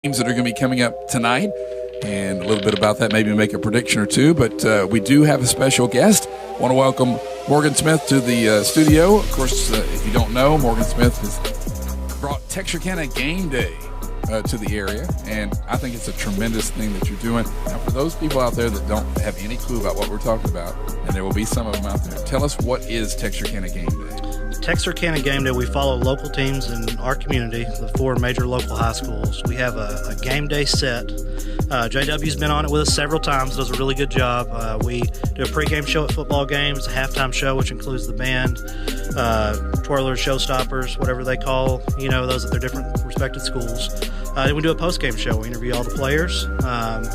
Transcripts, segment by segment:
games that are going to be coming up tonight, and a little bit about that, maybe make a prediction or two. But we do have a special guest. I want to welcome Morgan Smith to the studio. Of course, if you don't know, Morgan Smith has brought Texarkana Game Day to the area, and I think it's a tremendous thing that you're doing. Now, for those people out there that don't have any clue about what we're talking about, and there will be some of them out there, tell us, what is Texarkana Game Day? Texarkana Game Day, we follow local teams in our community, the 4 major local high schools. We have a game day set. JW's been on it with us several times, does a really good job. We do a pregame show at football games, a halftime show, which includes the band, twirlers, showstoppers, whatever they call, those at their different respected schools. Then we do a postgame show. We interview all the players.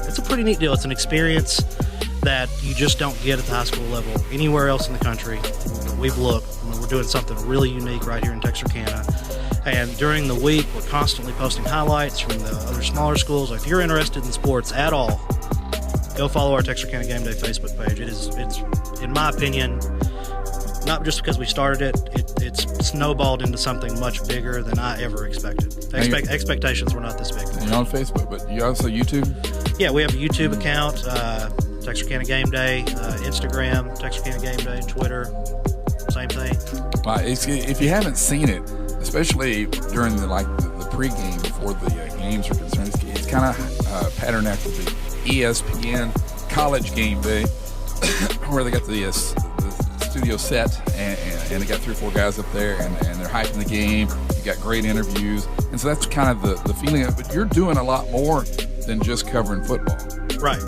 It's a pretty neat deal. It's an experience that you just don't get at the high school level anywhere else in the country. We've looked. We're doing something really unique right here in Texarkana. And during the week, we're constantly posting highlights from the other smaller schools. If you're interested in sports at all, go follow our Texarkana Game Day Facebook page. It's in my opinion, not just because we started it's snowballed into something much bigger than I ever expected. Expectations were not this big. You're on Facebook, but you also YouTube? Yeah, we have a YouTube account, Texarkana Game Day, Instagram, Texarkana Game Day, Twitter, same thing. Well, if you haven't seen it, especially during the pregame before the games are concerned, it's kind of patterned after the ESPN College Game Day, where they got the studio set and they got 3 or 4 guys up there and they're hyping the game. You got great interviews, and so that's kind of the feeling of it. But you're doing a lot more than just covering football. Right.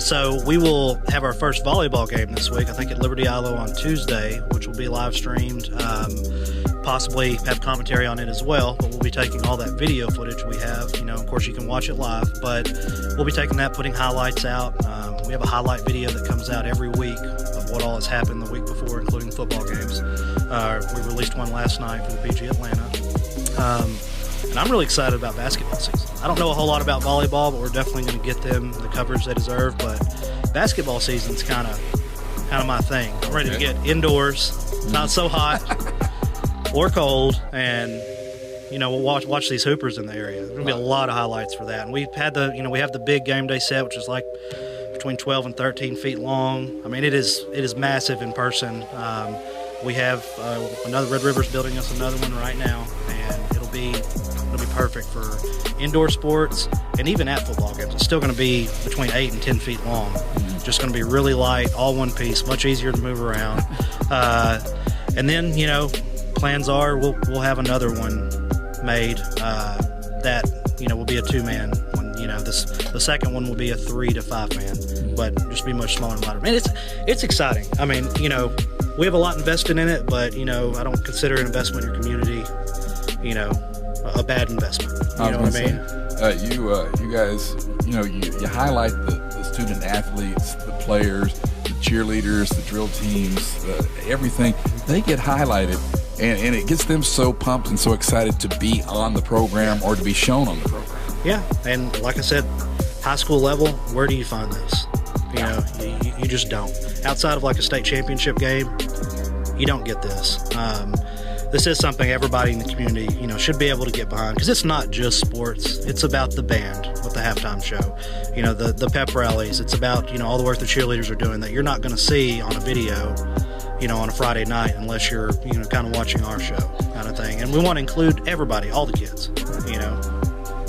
So we will have our first volleyball game this week, I think at Liberty Islo on Tuesday, which will be live streamed, possibly have commentary on it as well, but we'll be taking all that video footage we have. Of course you can watch it live, but we'll be taking that, putting highlights out. We have a highlight video that comes out every week of what all has happened the week before, including football games. We released one last night for the PG Atlanta. And I'm really excited about basketball season. I don't know a whole lot about volleyball, but we're definitely going to get them the coverage they deserve. But basketball season's kind of my thing. I'm ready to get indoors, not so hot or cold, and we'll watch these hoopers in the area. There's going to be a lot of highlights for that. And we've had we have the big game day set, which is like between 12 and 13 feet long. I mean, it is massive in person. We have another Red River's building us another one right now, and it'll be perfect for indoor sports and even at football games. It's still going to be between 8 and 10 feet long. Just going to be really light, all one piece, much easier to move around. And then plans are we'll have another one made that will be a 2-man one. The second one will be a 3 to 5 man, but just be much smaller and lighter. Man, it's exciting. I mean, we have a lot invested in it, but I don't consider an investment in your community, a bad investment. You know what I mean? You guys, you highlight the student athletes, the players, the cheerleaders, the drill teams, everything. They get highlighted, and it gets them so pumped and so excited to be on the program or to be shown on the program. Yeah, and like I said, high school level, where do you find this? You just don't. Outside of like a state championship game, you don't get this. This is something everybody in the community, should be able to get behind, because it's not just sports. It's about the band with the halftime show, the pep rallies. It's about, all the work the cheerleaders are doing that you're not going to see on a video, on a Friday night unless you're, kind of watching our show kind of thing. And we want to include everybody, all the kids,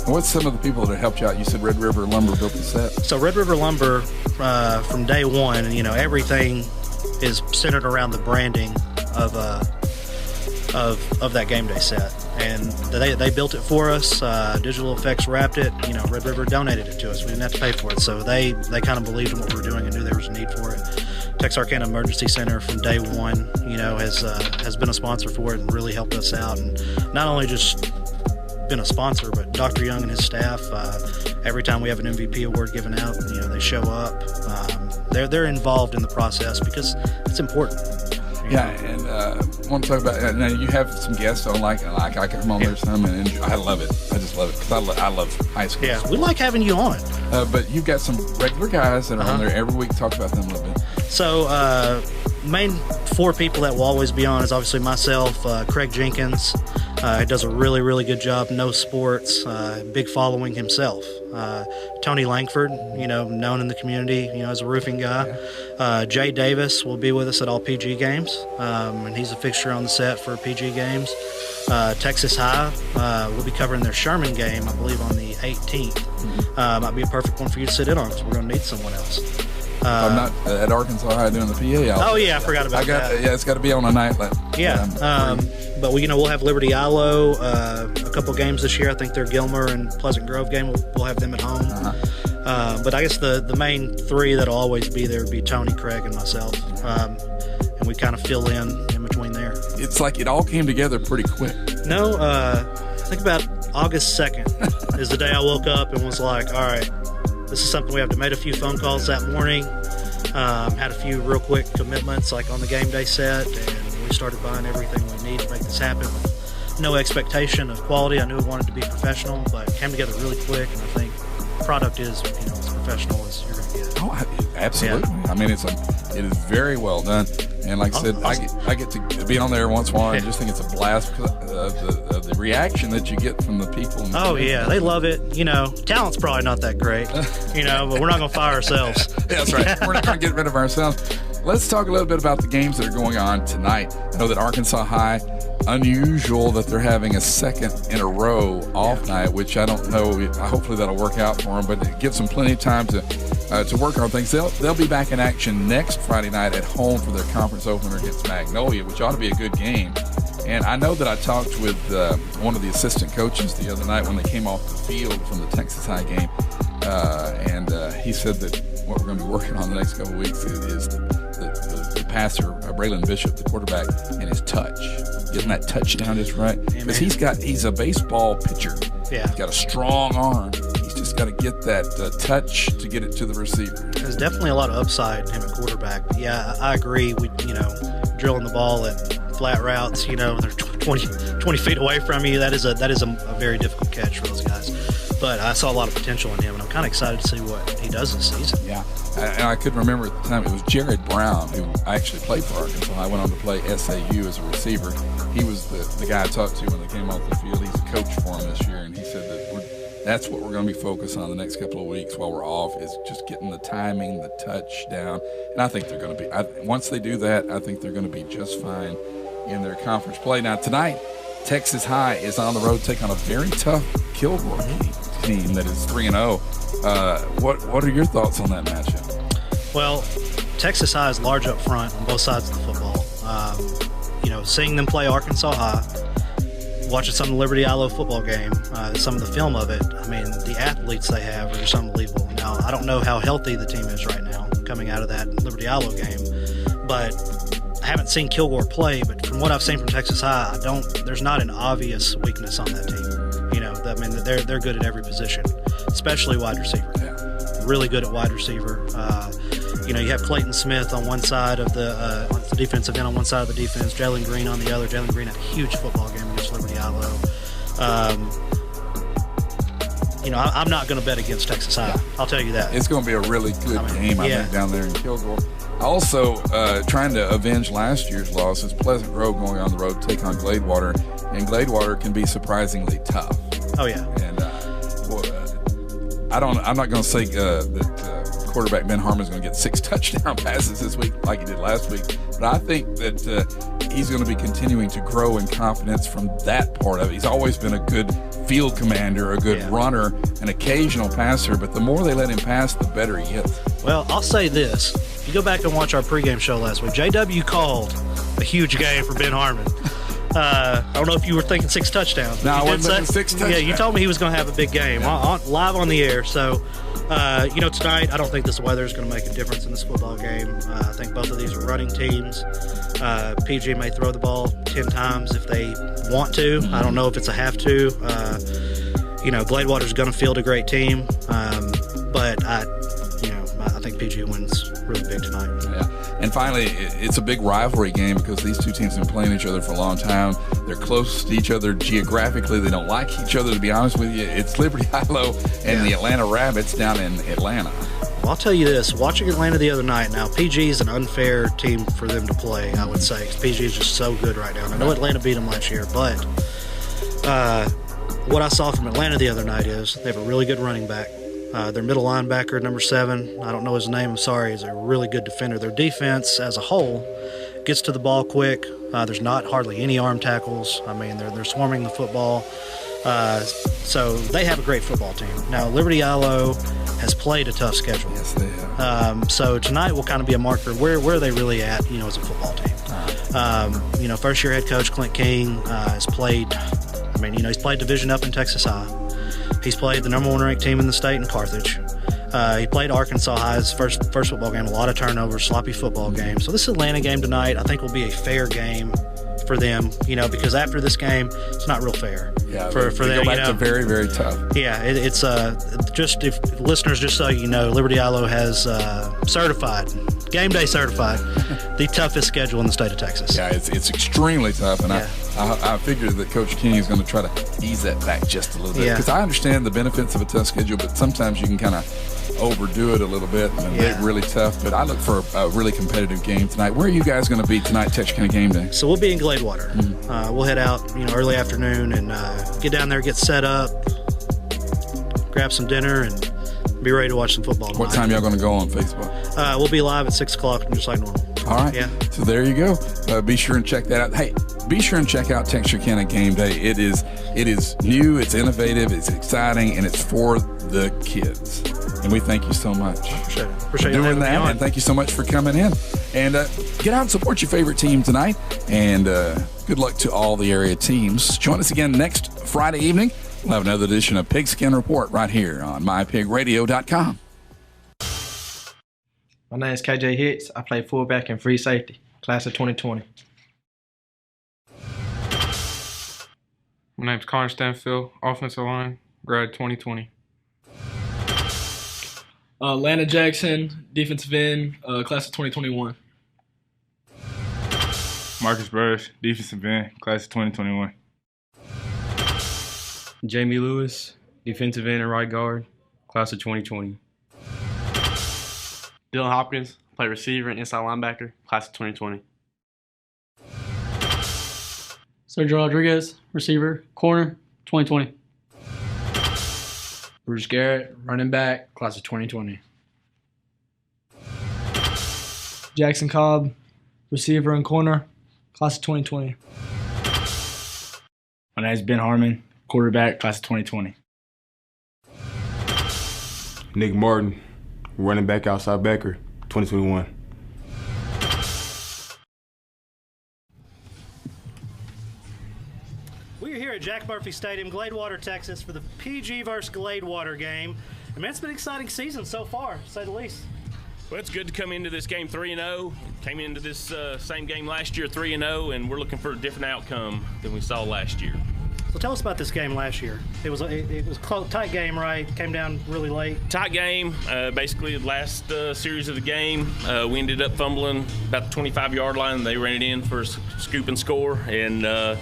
What's some of the people that helped you out? You said Red River Lumber built the set. So Red River Lumber, from day one, everything is centered around the branding of that game day set, and they built it for us. Digital Effects wrapped it. Red River donated it to us. We didn't have to pay for it, so they kind of believed in what we were doing and knew there was a need for it. Texarkana Emergency Center from day one, has been a sponsor for it and really helped us out, and not only just been a sponsor, but Dr. Young and his staff, every time we have an MVP award given out, they show up. They're involved in the process because it's important. Yeah, and I want to talk about now. You have some guests on, like I can come on there some, and I love it. I just love it because I love high school. Yeah, we like having you on. But you've got some regular guys that are on there every week. Talk about them a little bit. So main 4 people that will always be on is obviously myself, Craig Jenkins, He does a really, really good job. No sports, big following himself. Tony Langford, known in the community, as a roofing guy. Jay Davis will be with us at all PG games, and he's a fixture on the set for PG games. Texas High will be covering their Sherman game, I believe, on the 18th. Might be a perfect one for you to sit in on because we're going to need someone else. I'm not at Arkansas High doing the PA. Oh yeah, I forgot about that. Yeah, it's got to be on a night. But we'll have Liberty Ilo a couple games this year. I think their Gilmer and Pleasant Grove game. We'll have them at home. But I guess the main three that'll always be there would be Tony, Craig, and myself. And we kind of fill in between there. It's like it all came together pretty quick. No, I think about August 2nd is the day I woke up and was like, all right, this is something we have to make. A few phone calls that morning. Had a few real quick commitments like on the game day set, and we started buying everything we need to make this happen with no expectation of quality. I knew it wanted to be professional, but it came together really quick, and I think the product is as professional as you're going to get. Oh, absolutely. Yeah. I mean, it is very well done. And like I said, awesome. I get to be on there once in a while and just think it's a blast because of the reaction that you get from the people. Oh, yeah. They love it. Talent's probably not that great, but we're not going to fire ourselves. Yeah, that's right. We're not going to get rid of ourselves. Let's talk a little bit about the games that are going on tonight. I know that Arkansas High, unusual that they're having a second in a row off night, which I don't know. Hopefully that'll work out for them, but it gives them plenty of time to work on things. They'll be back in action next Friday night at home for their conference opener against Magnolia, which ought to be a good game. And I know that I talked with one of the assistant coaches the other night when they came off the field from the Texas High game, and he said that what we're going to be working on the next couple of weeks is the passer, Braylon Bishop, the quarterback, and his touch. Getting that touchdown just right. Because he's a baseball pitcher. Yeah. He's got a strong arm. He's just got to get that touch to get it to the receiver. There's definitely a lot of upside in him at quarterback. But yeah, I agree. We, drilling the ball at flat routes, they're 20 feet away from you. That is a very difficult catch for those guys. But I saw a lot of potential in him, and I'm kind of excited to see what he does this season. Yeah, and I couldn't remember at the time. It was Jared Brown, who actually played for Arkansas. I went on to play SAU as a receiver. He was the guy I talked to when they came off the field. He's a coach for him this year, and he said that that's what we're going to be focused on the next couple of weeks while we're off, is just getting the timing, the touch down. And I think they're going to be, once they do that, I think they're going to be just fine in their conference play. Now, tonight, Texas High is on the road taking on a very tough Kilgore team that is 3-0. What are your thoughts on that matchup? Well, Texas High is large up front on both sides of the football. Seeing them play Arkansas High, watching some of the Liberty Ilo football game, some of the film of it, I mean, the athletes they have are just unbelievable. Now, I don't know how healthy the team is right now coming out of that Liberty Ilo game, but I haven't seen Kilgore play, but from what I've seen from Texas High, there's not an obvious weakness on that team. They're good at every position, especially wide receiver. Yeah. Really good at wide receiver. You have Clayton Smith on one side of the defensive end, on one side of the defense, Jalen Green on the other. Jalen Green had a huge football game against Liberty Ilo. I'm not going to bet against Texas High. Yeah. I'll tell you that. It's going to be a really good game, I think, down there in Kilgore. Also, trying to avenge last year's loss is Pleasant Grove going on the road to take on Gladewater, and Gladewater can be surprisingly tough. Oh yeah. And I'm not going to say that quarterback Ben Harmon's going to get 6 touchdown passes this week like he did last week, but I think that he's going to be continuing to grow in confidence from that part of it. He's always been a good field commander, a good runner, an occasional passer, but the more they let him pass, the better he gets. Well, I'll say this. If you go back and watch our pregame show last week, JW called a huge game for Ben Harmon. I don't know if you were thinking 6 touchdowns. No, I wasn't thinking 6 touchdowns. Yeah, you told me he was going to have a big game live on the air. So, tonight, I don't think this weather is going to make a difference in this football game. I think both of these are running teams. PG may throw the ball 10 times if they want to. I don't know if it's a have to. Gladewater's going to field a great team, but I think PG wins really big tonight. Yeah. And finally, it's a big rivalry game because these two teams have been playing each other for a long time. They're close to each other geographically. They don't like each other, to be honest with you. It's Liberty Ilo and the Atlanta Rabbits down in Atlanta. Well, I'll tell you this. Watching Atlanta the other night, now, PG is an unfair team for them to play, I would say, because PG is just so good right now. And I know Atlanta beat them last year, but What I saw from Atlanta the other night is they have a really good running back. Their middle linebacker, number 7, I don't know his name, I'm sorry, is a really good defender. Their defense as a whole gets to the ball quick. There's not hardly any arm tackles. I mean, they're swarming the football. So they have a great football team. Now, Liberty Ilo has played a tough schedule. Yes, they have. So tonight will kind of be a marker. Where are they really at, as a football team? First-year head coach Clint King has played, he's played Division up in Texas High. He's played the number 1 ranked team in the state in Carthage. He played Arkansas High's first football game, a lot of turnovers, sloppy football game. So this Atlanta game tonight, I think, will be a fair game for them, because after this game, it's not real fair. Yeah, for them. Go back to very, very tough. Yeah, it's just if listeners, just so you know, Liberty Ilo has game day certified, the toughest schedule in the state of Texas. Yeah, it's extremely tough, and I figured that Coach King is going to try to ease that back just a little bit, because I understand the benefits of a tough schedule, but sometimes you can kind of overdo it a little bit and make it really tough. But I look for a really competitive game tonight. Where are you guys going to be tonight, Texarkana game day? So we'll be in Gladewater. We'll head out, early afternoon and get down there, get set up, grab some dinner, and be ready to watch some football tonight. What time y'all going to go on Facebook? We'll be live at 6 o'clock, just like normal. All right. Yeah. So there you go. Be sure and check that out. Hey, be sure and check out Texarkana Game Day. It is new, it's innovative, it's exciting, and it's for the kids. And we thank you so much. Appreciate it. For doing that, and thank you so much for coming in. And get out and support your favorite team tonight. And good luck to all the area teams. Join us again next Friday evening. We'll have another edition of Pigskin Report right here on mypigradio.com. My name is KJ Hicks. I play fullback and free safety, class of 2020. My name's Connor Stanfield, offensive line, grad 2020. Lana Jackson, defensive end, class of 2021. Marcus Burris, defensive end, class of 2021. Jamie Lewis, defensive end and right guard, class of 2020. Dylan Hopkins, play receiver and inside linebacker, class of 2020. Sergio Rodriguez, receiver, corner, 2020. Bruce Garrett, running back, class of 2020. Jackson Cobb, receiver and corner, class of 2020. My name is Ben Harmon, quarterback, class of 2020. Nick Martin, running back, outside backer, 2021. We're here at Jack Murphy Stadium, Gladewater, Texas, for the PG versus Gladewater game. And man, it's been an exciting season so far, to say the least. Well, it's good to come into this game 3-0. Came into this same game last year 3-0, and we're looking for a different outcome than we saw last year. So tell us about this game last year. It was a close, tight game, right? Came down really late. Tight game. Basically, the last series of the game, we ended up fumbling about the 25-yard line. They ran it in for a scoop and score, and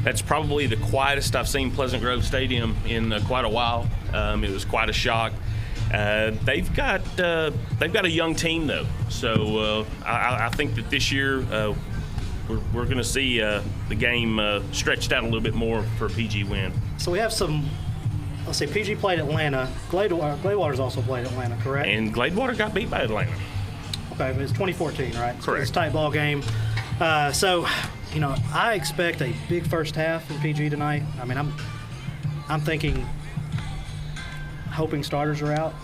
that's probably the quietest I've seen Pleasant Grove Stadium in quite a while. It was quite a shock. They've got a young team though, so I think that this year we're going to see the game stretched out a little bit more for a PG win. So we have some. Let's see, PG played Atlanta. Gladewater's also played Atlanta, correct? And Gladewater got beat by Atlanta. Okay, but it's 2014, right? Correct. It's a tight ball game. So, I expect a big first half in PG tonight. I mean, I'm thinking, hoping starters are out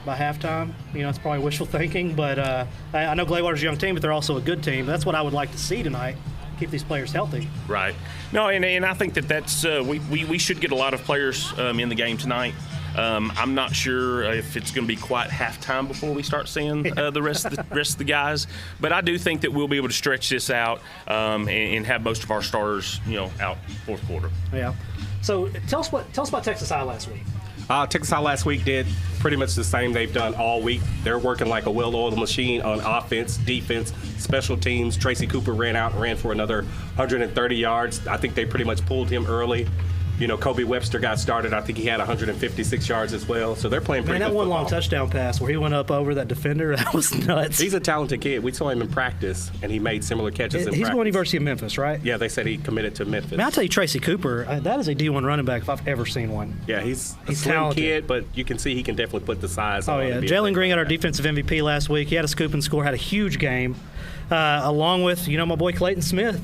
by halftime. It's probably wishful thinking, but I know Gladewater's a young team, but they're also a good team. That's what I would like to see tonight. Keep these players healthy. Right. No, and I think that's we should get a lot of players in the game tonight. I'm not sure if it's going to be quite halftime before we start seeing the rest of the guys, but I do think that we'll be able to stretch this out and have most of our starters, out fourth quarter. Yeah. So tell us about Texas High last week. Texas High last week did pretty much the same they've done all week. They're working like a well-oiled machine on offense, defense, special teams. Tracy Cooper ran out and ran for another 130 yards. I think they pretty much pulled him early. Kobe Webster got started. I think he had 156 yards as well. So they're playing pretty good that one football. long touchdown pass where he went up over that defender, that was nuts. He's a talented kid. We saw him in practice, and he made similar catches in practice. He's going to University of Memphis, right? Yeah, they said he committed to Memphis. I'll tell you, Tracy Cooper, that is a D1 running back if I've ever seen one. Yeah, he's a slim talented kid, but you can see he can definitely put the size on. Oh, yeah. Jalen Green got our defensive MVP last week. He had a scoop and score, had a huge game, along with, my boy Clayton Smith.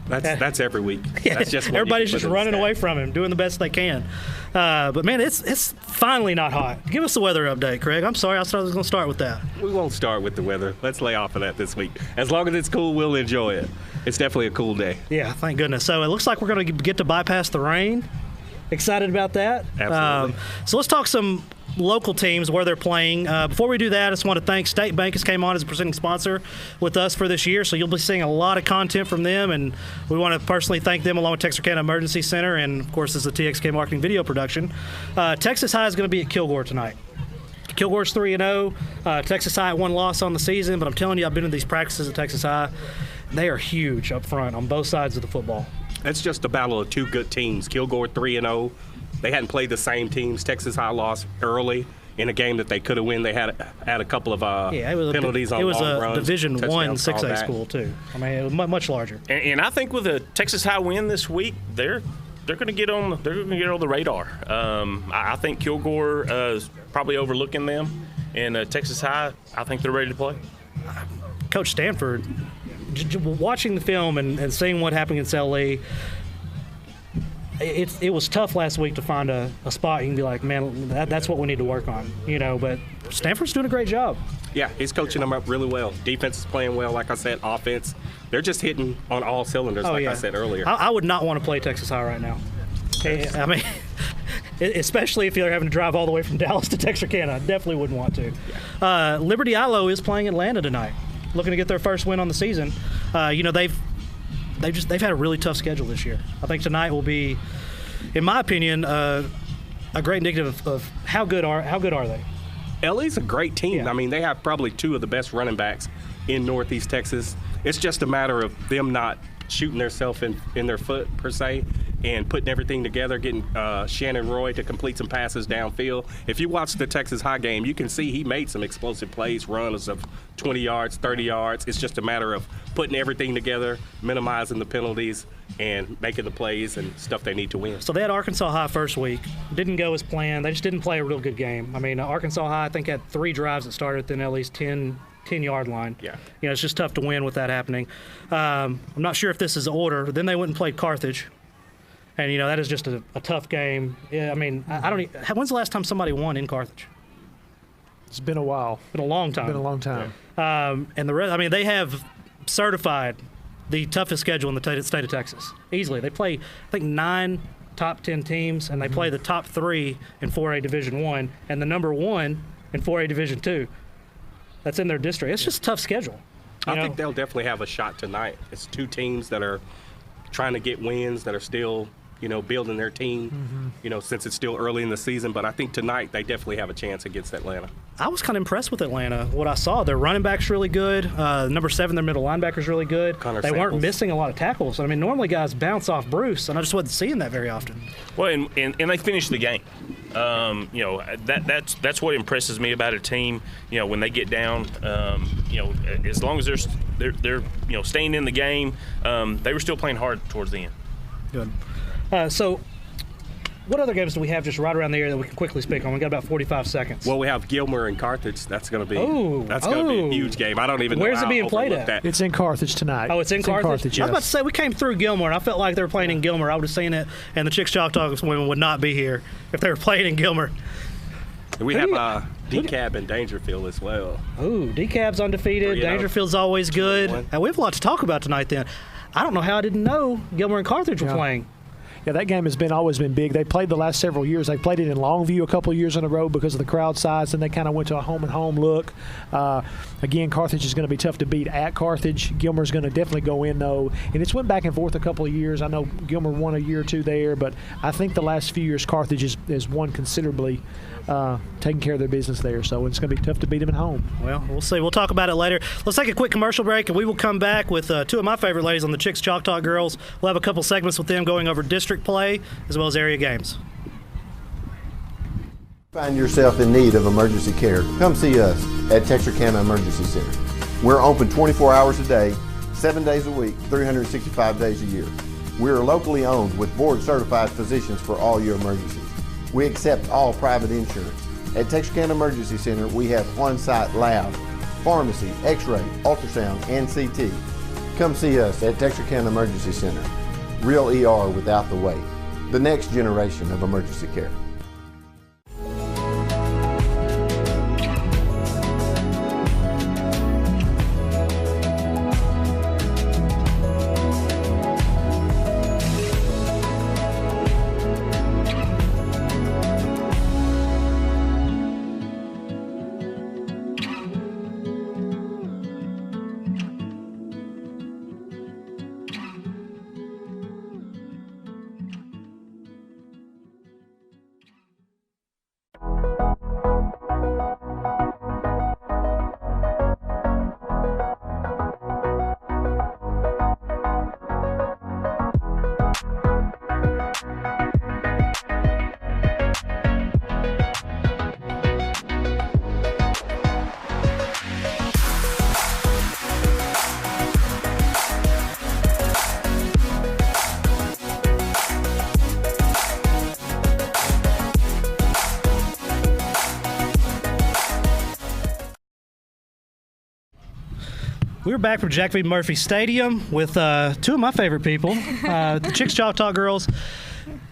That's every week. Yeah, that's just everybody's just running away from him, doing the best they can. But man, it's finally not hot. Give us the weather update, Craig. I'm sorry, I was going to start with that. We won't start with the weather. Let's lay off of that this week. As long as it's cool, we'll enjoy it. It's definitely a cool day. Yeah, thank goodness. So it looks like we're going to get to bypass the rain. Excited about that. Absolutely. So let's talk some local teams where they're playing. Before we do that, I just want to thank State Bank has came on as a presenting sponsor with us for this year, so you'll be seeing a lot of content from them, and we want to personally thank them along with Texarkana Emergency Center, and of course this is the TXK Marketing Video Production. Texas High is going to be at Kilgore tonight. Kilgore's 3-0. Texas High had one loss on the season, but I'm telling you, I've been to these practices at Texas High. They are huge up front on both sides of the football. It's just a battle of two good teams. Kilgore 3-0. They hadn't played the same teams. Texas High lost early in a game that they could have won. They had a couple of penalties on long runs. It was a Division I 6A school too. I mean, it was much larger. And I think with a Texas High win this week, they're going to get on the radar. I think Kilgore is probably overlooking them, and Texas High, I think they're ready to play. Coach Stanford, watching the film and seeing what happened against LE. It was tough last week to find a spot you can be like, man, that's what we need to work on, but Stanford's doing a great job. Yeah, he's coaching them up really well. Defense is playing well, like I said. Offense, they're just hitting on all cylinders, I said earlier. I would not want to play Texas High right now. I mean, especially if you're having to drive all the way from Dallas to Texarkana. I definitely wouldn't want to. Yeah. Liberty Ilo is playing Atlanta tonight, looking to get their first win on the season. They've had a really tough schedule this year. I think tonight will be, in my opinion, a great indicative of how good are they. LA's a great team. Yeah. I mean, they have probably two of the best running backs in Northeast Texas. It's just a matter of them not shooting themselves in their foot, per se, and putting everything together, getting Shannon Roy to complete some passes downfield. If you watch the Texas High game, you can see he made some explosive plays, runs of 20 yards, 30 yards. It's just a matter of putting everything together, minimizing the penalties, and making the plays and stuff they need to win. So they had Arkansas High first week. Didn't go as planned. They just didn't play a real good game. I mean, Arkansas High, I think, had 3 drives that started within at least 10-yard line. Yeah. It's just tough to win with that happening. I'm not sure if this is order. Then they went and played Carthage. And, that is just a tough game. Yeah, I mean, I don't even, when's the last time somebody won in Carthage? It's been a while. Been a long time. Been a long time. And the rest, I mean, they have certified the toughest schedule in the state of Texas. Easily. They play, I think, 9 top 10 teams, and they play the top 3 in 4A Division I and the number 1 in 4A Division II. That's in their district. It's just a tough schedule. I think they'll definitely have a shot tonight. It's 2 teams that are trying to get wins, that are still, building their team, since it's still early in the season. But I think tonight they definitely have a chance against Atlanta. I was kind of impressed with Atlanta, what I saw. Their running back's really good. Number 7, their middle linebacker's really good. They weren't missing a lot of tackles. I mean, normally guys bounce off Bruce, and I just wasn't seeing that very often. Well, and they finished the game. That's what impresses me about a team. When they get down, as long as they're staying in the game, they were still playing hard towards the end. Good. So, what other games do we have just right around the area that we can quickly speak on? We got about 45 seconds. Well, we have Gilmer and Carthage. That's going to be a huge game. I don't even know. Where's it being played at? It's in Carthage tonight. Oh, it's in Carthage? Yes. I was about to say, we came through Gilmer, and I felt like they were playing in Gilmer. I would have seen it, and the Chicks Choctaw women would not be here if they were playing in Gilmer. We have DeKalb and Dangerfield as well. Oh, DeKalb's undefeated. Dangerfield's always good. And we have a lot to talk about tonight then. I don't know how I didn't know Gilmer and Carthage were playing. Yeah, that game has always been big. They played the last several years. They played it in Longview a couple of years in a row because of the crowd size, and they kind of went to a home-and-home look. Again, Carthage is going to be tough to beat at Carthage. Gilmer's going to definitely go in, though. And it's went back and forth a couple of years. I know Gilmer won a year or two there, but I think the last few years Carthage has won considerably to taking care of their business there. So it's going to be tough to beat them at home. Well, we'll see. We'll talk about it later. Let's take a quick commercial break, and we will come back with two of my favorite ladies on the Chicks Chalk Talk Girls. We'll have a couple segments with them going over district play as well as area games. Find yourself in need of emergency care, come see us at Texarkana Emergency Center. We're open 24 hours a day, 7 days a week, 365 days a year. We are locally owned with board-certified physicians for all your emergencies. We accept all private insurance. At Texarkana Emergency Center, we have on-site lab, pharmacy, x-ray, ultrasound, and CT. Come see us at Texarkana Emergency Center. Real ER without the wait. The next generation of emergency care. We're back from Jack V. Murphy Stadium with two of my favorite people, the Chicks Chalk Talk Girls.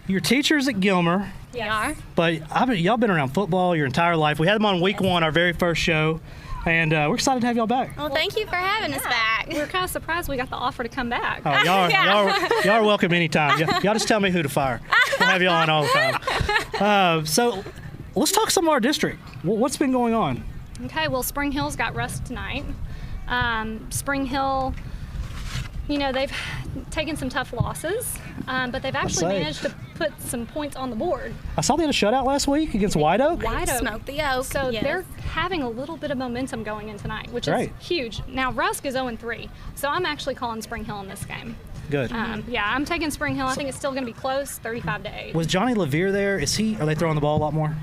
You're teachers at Gilmer. We are. But y'all been around football your entire life. We had them on week one, our very first show, and we're excited to have y'all back. Well, thank you for having us back. We're kind of surprised we got the offer to come back. Oh, y'all are welcome anytime. Y'all just tell me who to fire. We'll have y'all on all the time. So let's talk some of our district. What's been going on? Okay, well, Spring Hill's got rest tonight. Spring Hill, they've taken some tough losses, but they've actually managed to put some points on the board. I saw they had a shutout last week against White Oak. Smoked the Oak. So they're having a little bit of momentum going in tonight, which is huge. Now, Rusk is 0-3, so I'm actually calling Spring Hill in this game. Good. Yeah, I'm taking Spring Hill. I think it's still going to be close, 35-8. Was Johnny Levere there? Are they throwing the ball a lot more?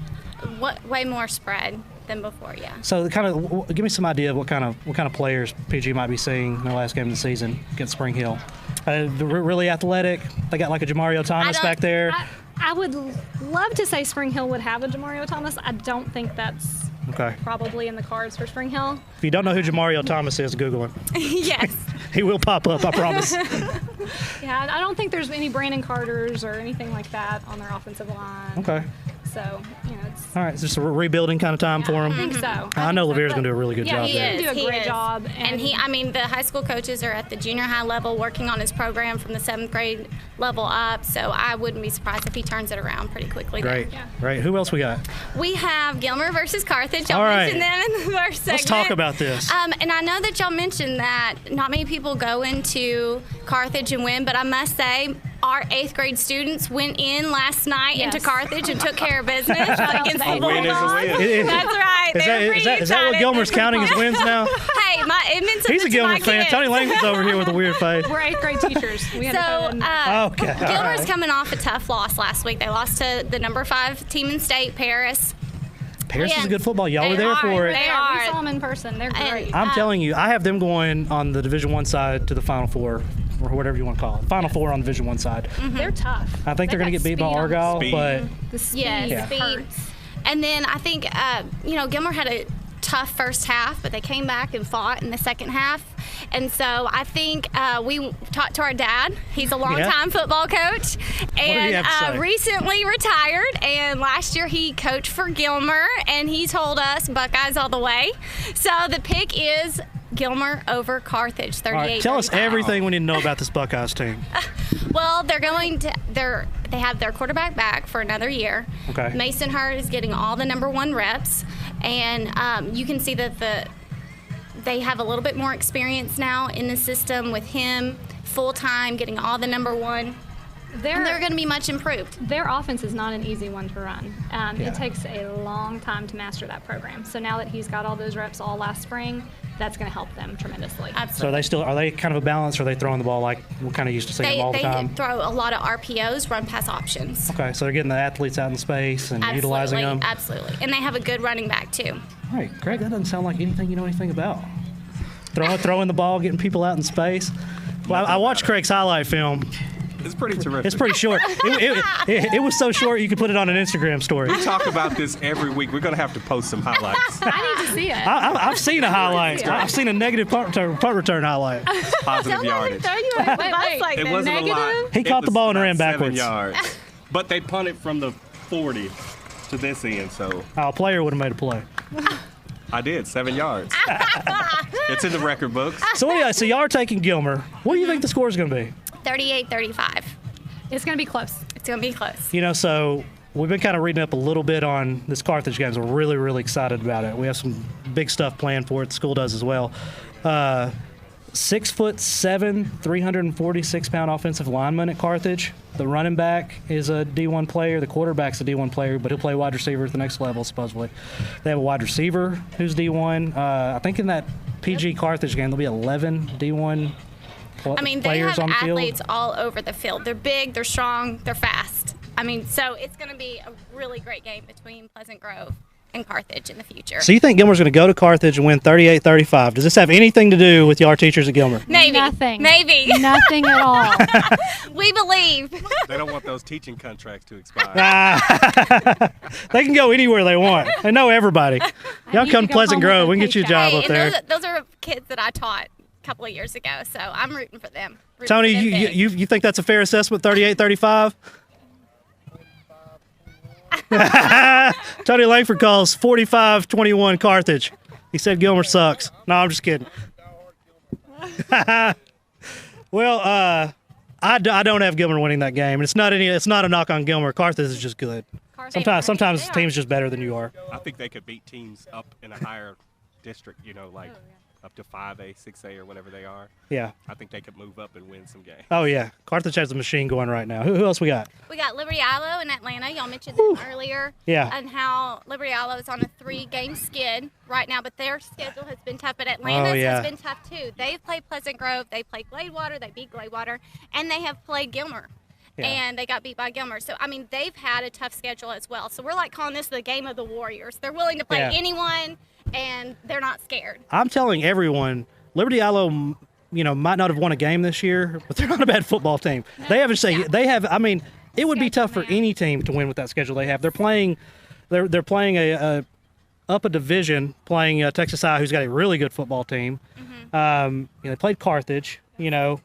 Way more spread than before, yeah. So kind of give me some idea of what kind of players PG might be seeing in the last game of the season against Spring Hill. They're really athletic. They got like a Jamario Thomas back there. I would love to say Spring Hill would have a Jamario Thomas. I don't think that's probably in the cards for Spring Hill. If you don't know who Jamario Thomas is, Google him. Yes. He will pop up, I promise. Yeah, I don't think there's any Brandon Carters or anything like that on their offensive line. Okay. So, it's... All right, it's just a rebuilding kind of time for him. I think so. I know Levere's going to do a really good job there. He do a great job. And the high school coaches are at the junior high level working on his program from the 7th grade level up, so I wouldn't be surprised if he turns it around pretty quickly. Great. Right. Who else we got? We have Gilmer versus Carthage. Y'all mentioned them in the first segment. Let's talk about this. And I know that y'all mentioned that not many people go into Carthage and win, but I must say, our 8th grade students went in last night into Carthage and took care of business against the Bulldogs. That's right. Is that what Gilmer's counting as wins now? Hey, it meant something. He's a Gilmer fan. Kids. Tony Langford's over here with a weird face. We're 8th grade teachers. Gilmer's coming off a tough loss last week. They lost to the number 5 team in state, Paris. Paris is a good football. Y'all were there for it. They are. We saw them in person. They're great. I'm telling you, I have them going on the Division I side to the Final Four, or whatever you want to call it. Final Four on Division I side. Mm-hmm. They're tough. I think they're going to get beat by Argyle, but the speed. And then I think Gilmer had a tough first half, but they came back and fought in the second half. And so I think we talked to our dad. He's a longtime football coach and recently retired. And last year he coached for Gilmer, and he told us Buckeyes all the way. So the pick is Gilmer over Carthage, 38. All right, tell us everything we need to know about this Buckeyes team. Well, they have their quarterback back for another year. Okay. Mason Hurd is getting all the number 1 reps, and you can see that they have a little bit more experience now in the system with him full time, getting all the number 1 and they're going to be much improved. Their offense is not an easy one to run. It takes a long time to master that program. So now that he's got all those reps all last spring, that's going to help them tremendously. So are they kind of a balance, or are they throwing the ball like we're kind of used to seeing them all the time? They throw a lot of RPOs, run pass options. Okay, so they're getting the athletes out in space and utilizing them. Absolutely. And they have a good running back too. All right, Greg, that doesn't sound like anything you know anything about. Throwing the ball, getting people out in space. Well, I watched Craig's highlight film. It's pretty terrific. It's pretty short. It was so short you could put it on an Instagram story. We talk about this every week. We're going to have to post some highlights. I need to see it. I've seen a highlight. I've seen a negative punt return highlight. Positive yardage. Wait. It wasn't a lot. He caught the ball and ran backwards. 7 yards. But they punted from the 40 to this end, so. A player would have made a play. I did, 7 yards. It's in the record books. So y'all are taking Gilmer. What do you think the score is going to be? 38-35. It's going to be close. It's going to be close. So we've been kind of reading up a little bit on this Carthage game. So we're really, really excited about it. We have some big stuff planned for it. The school does as well. 6'7", 346-pound offensive lineman at Carthage. The running back is a D1 player. The quarterback's a D1 player, but he'll play wide receiver at the next level, supposedly. They have a wide receiver who's D1. I think in that PG Carthage game, there'll be 11 D1 they have on the field. athletes all over the field. They're big, they're strong, they're fast. So it's going to be a really great game between Pleasant Grove and Carthage in the future. So you think Gilmer's going to go to Carthage and win 38-35? Does this have anything to do with your teachers at Gilmer? Maybe. Nothing. Maybe. Nothing at all. We believe. They don't want those teaching contracts to expire. They can go anywhere they want. They know everybody. Y'all come to Pleasant Grove. We can get you a job up there. Those are kids that I taught a couple of years ago, so I'm rooting for them. Tony, you think that's a fair assessment, 38-35? Tony Langford calls 45-21 Carthage. He said Gilmer sucks. No, I'm just kidding. Well, I don't have Gilmer winning that game. It's not a knock on Gilmer. Carthage is just good. Sometimes the team's just better than you are. I think they could beat teams up in a higher district, up to 5A, 6A, or whatever they are. Yeah. I think they could move up and win some games. Oh, yeah. Carthage has a machine going right now. Who else we got? We got Liberty Ilo in Atlanta. Y'all mentioned them earlier. Yeah. And how Liberty Ilo is on a 3-game skid right now, but their schedule has been tough. But Atlanta's has been tough, too. They've played Pleasant Grove. They played Gladewater. They beat Gladewater. And they have played Gilmer. Yeah. And they got beat by Gilmer. So, they've had a tough schedule as well. So we're calling this the game of the Warriors. They're willing to play anyone, and they're not scared. I'm telling everyone, Liberty Ilo, might not have won a game this year, but they're not a bad football team. No. It would be tough for any team to win with that schedule they have. They're playing a up a division, playing Texas High, who's got a really good football team. Mm-hmm. They played Carthage. There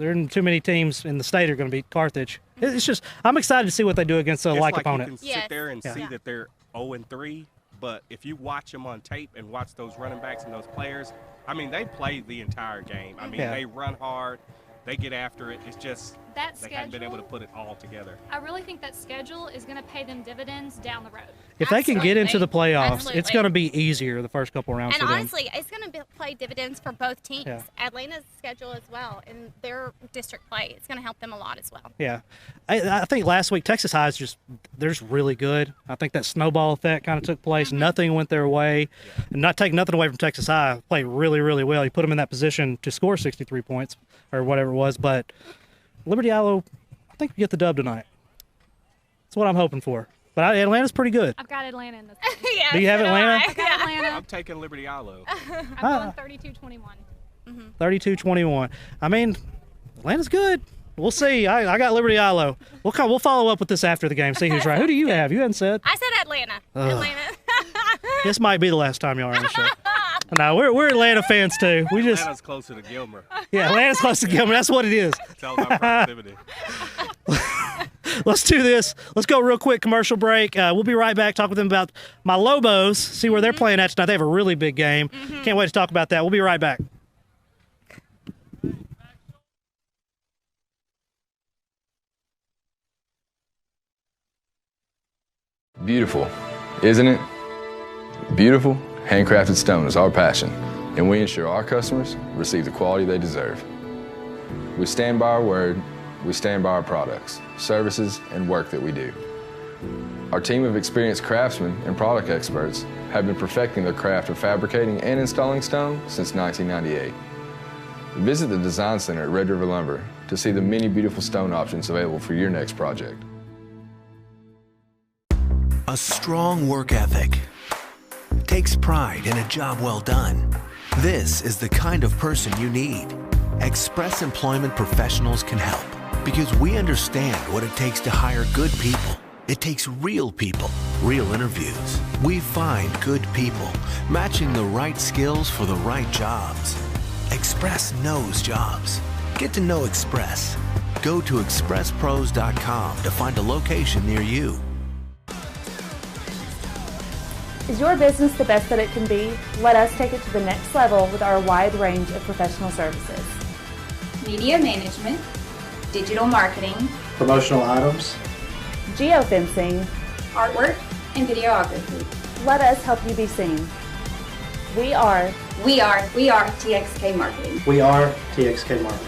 aren't too many teams in the state are going to beat Carthage. Mm-hmm. It's just I'm excited to see what they do against a like opponent. You can sit there and see that they're 0-3, but if you watch them on tape and watch those running backs and those players, they play the entire game. They run hard, they get after it. It's just they haven't been able to put it all together. I really think that schedule is going to pay them dividends down the road. If they can get into the playoffs, it's going to be easier the first couple rounds for them. And honestly, it's going to play dividends for both teams. Yeah. Atlanta's schedule as well, and their district play, it's going to help them a lot as well. Yeah. I think last week Texas High they're just really good. I think that snowball effect kind of took place. Mm-hmm. Nothing went their way. Yeah. And not taking nothing away from Texas High, played really, really well. You put them in that position to score 63 points or whatever it was. But Liberty Ilo, I think we get the dub tonight. That's what I'm hoping for. But Atlanta's pretty good. I've got Atlanta in this game. Do you have Atlanta? I've got Atlanta. I'm taking Liberty Ilo. I'm going 32-21. Mm-hmm. 32-21. Atlanta's good. We'll see. I got Liberty Ilo. We'll follow up with this after the game. See who's right. Who do you have? You hadn't said. I said Atlanta. Atlanta. This might be the last time y'all are on the show. No, we're Atlanta fans too. Atlanta's closer to Gilmer. Yeah, Atlanta's close to Gilmer. That's what it is. It's all about proximity. Let's do this. Let's go real quick commercial break. We'll be right back. Talk with them about my Lobos. See where they're playing at tonight. They have a really big game. Mm-hmm. Can't wait to talk about that. We'll be right back. Beautiful, isn't it? Beautiful, handcrafted stone is our passion, and we ensure our customers receive the quality they deserve. We stand by our word we stand by our products, services, and work that we do. Our team of experienced craftsmen and product experts have been perfecting the craft of fabricating and installing stone since 1998. Visit the Design Center at Red River Lumber to see the many beautiful stone options available for your next project. A strong work ethic takes pride in a job well done. This is the kind of person you need. Express Employment Professionals can help because we understand what it takes to hire good people. It takes real people, real interviews. We find good people, matching the right skills for the right jobs. Express knows jobs. Get to know Express. Go to expresspros.com to find a location near you. Is your business the best that it can be? Let us take it to the next level with our wide range of professional services. Media management, digital marketing, promotional items, geofencing, artwork, and videography. Let us help you be seen. We are TXK Marketing. We are TXK Marketing.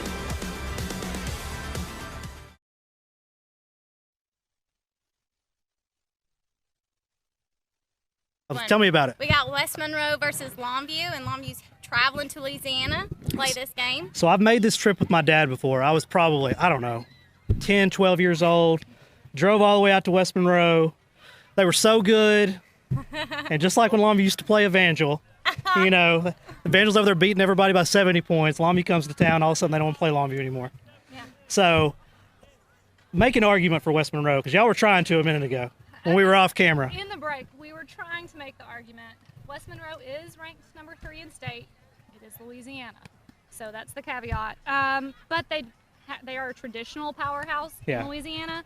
Tell me about it. We got West Monroe versus Longview, and Longview's traveling to Louisiana to play this game. So I've made this trip with my dad before. I was probably, 10, 12 years old. Drove all the way out to West Monroe. They were so good. And just like when Longview used to play Evangel, Evangel's over there beating everybody by 70 points. Longview comes to town, all of a sudden they don't want to play Longview anymore. Yeah. So make an argument for West Monroe, because y'all were trying to a minute ago when we were off camera. In the break, we were trying to make the argument. West Monroe is ranked number 3 in state. It is Louisiana. So that's the caveat. But they are a traditional powerhouse in Louisiana.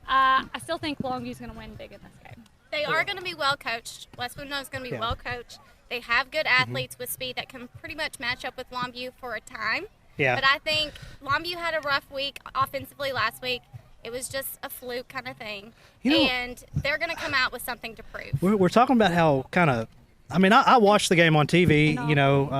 I still think Longview's going to win big in this game. They are going to be well coached. West Monroe's going to be well coached. They have good athletes with speed that can pretty much match up with Longview for a time. Yeah. But I think Longview had a rough week offensively last week. It was just a fluke kind of thing. And they're going to come out with something to prove. We're talking about how I watched the game on TV.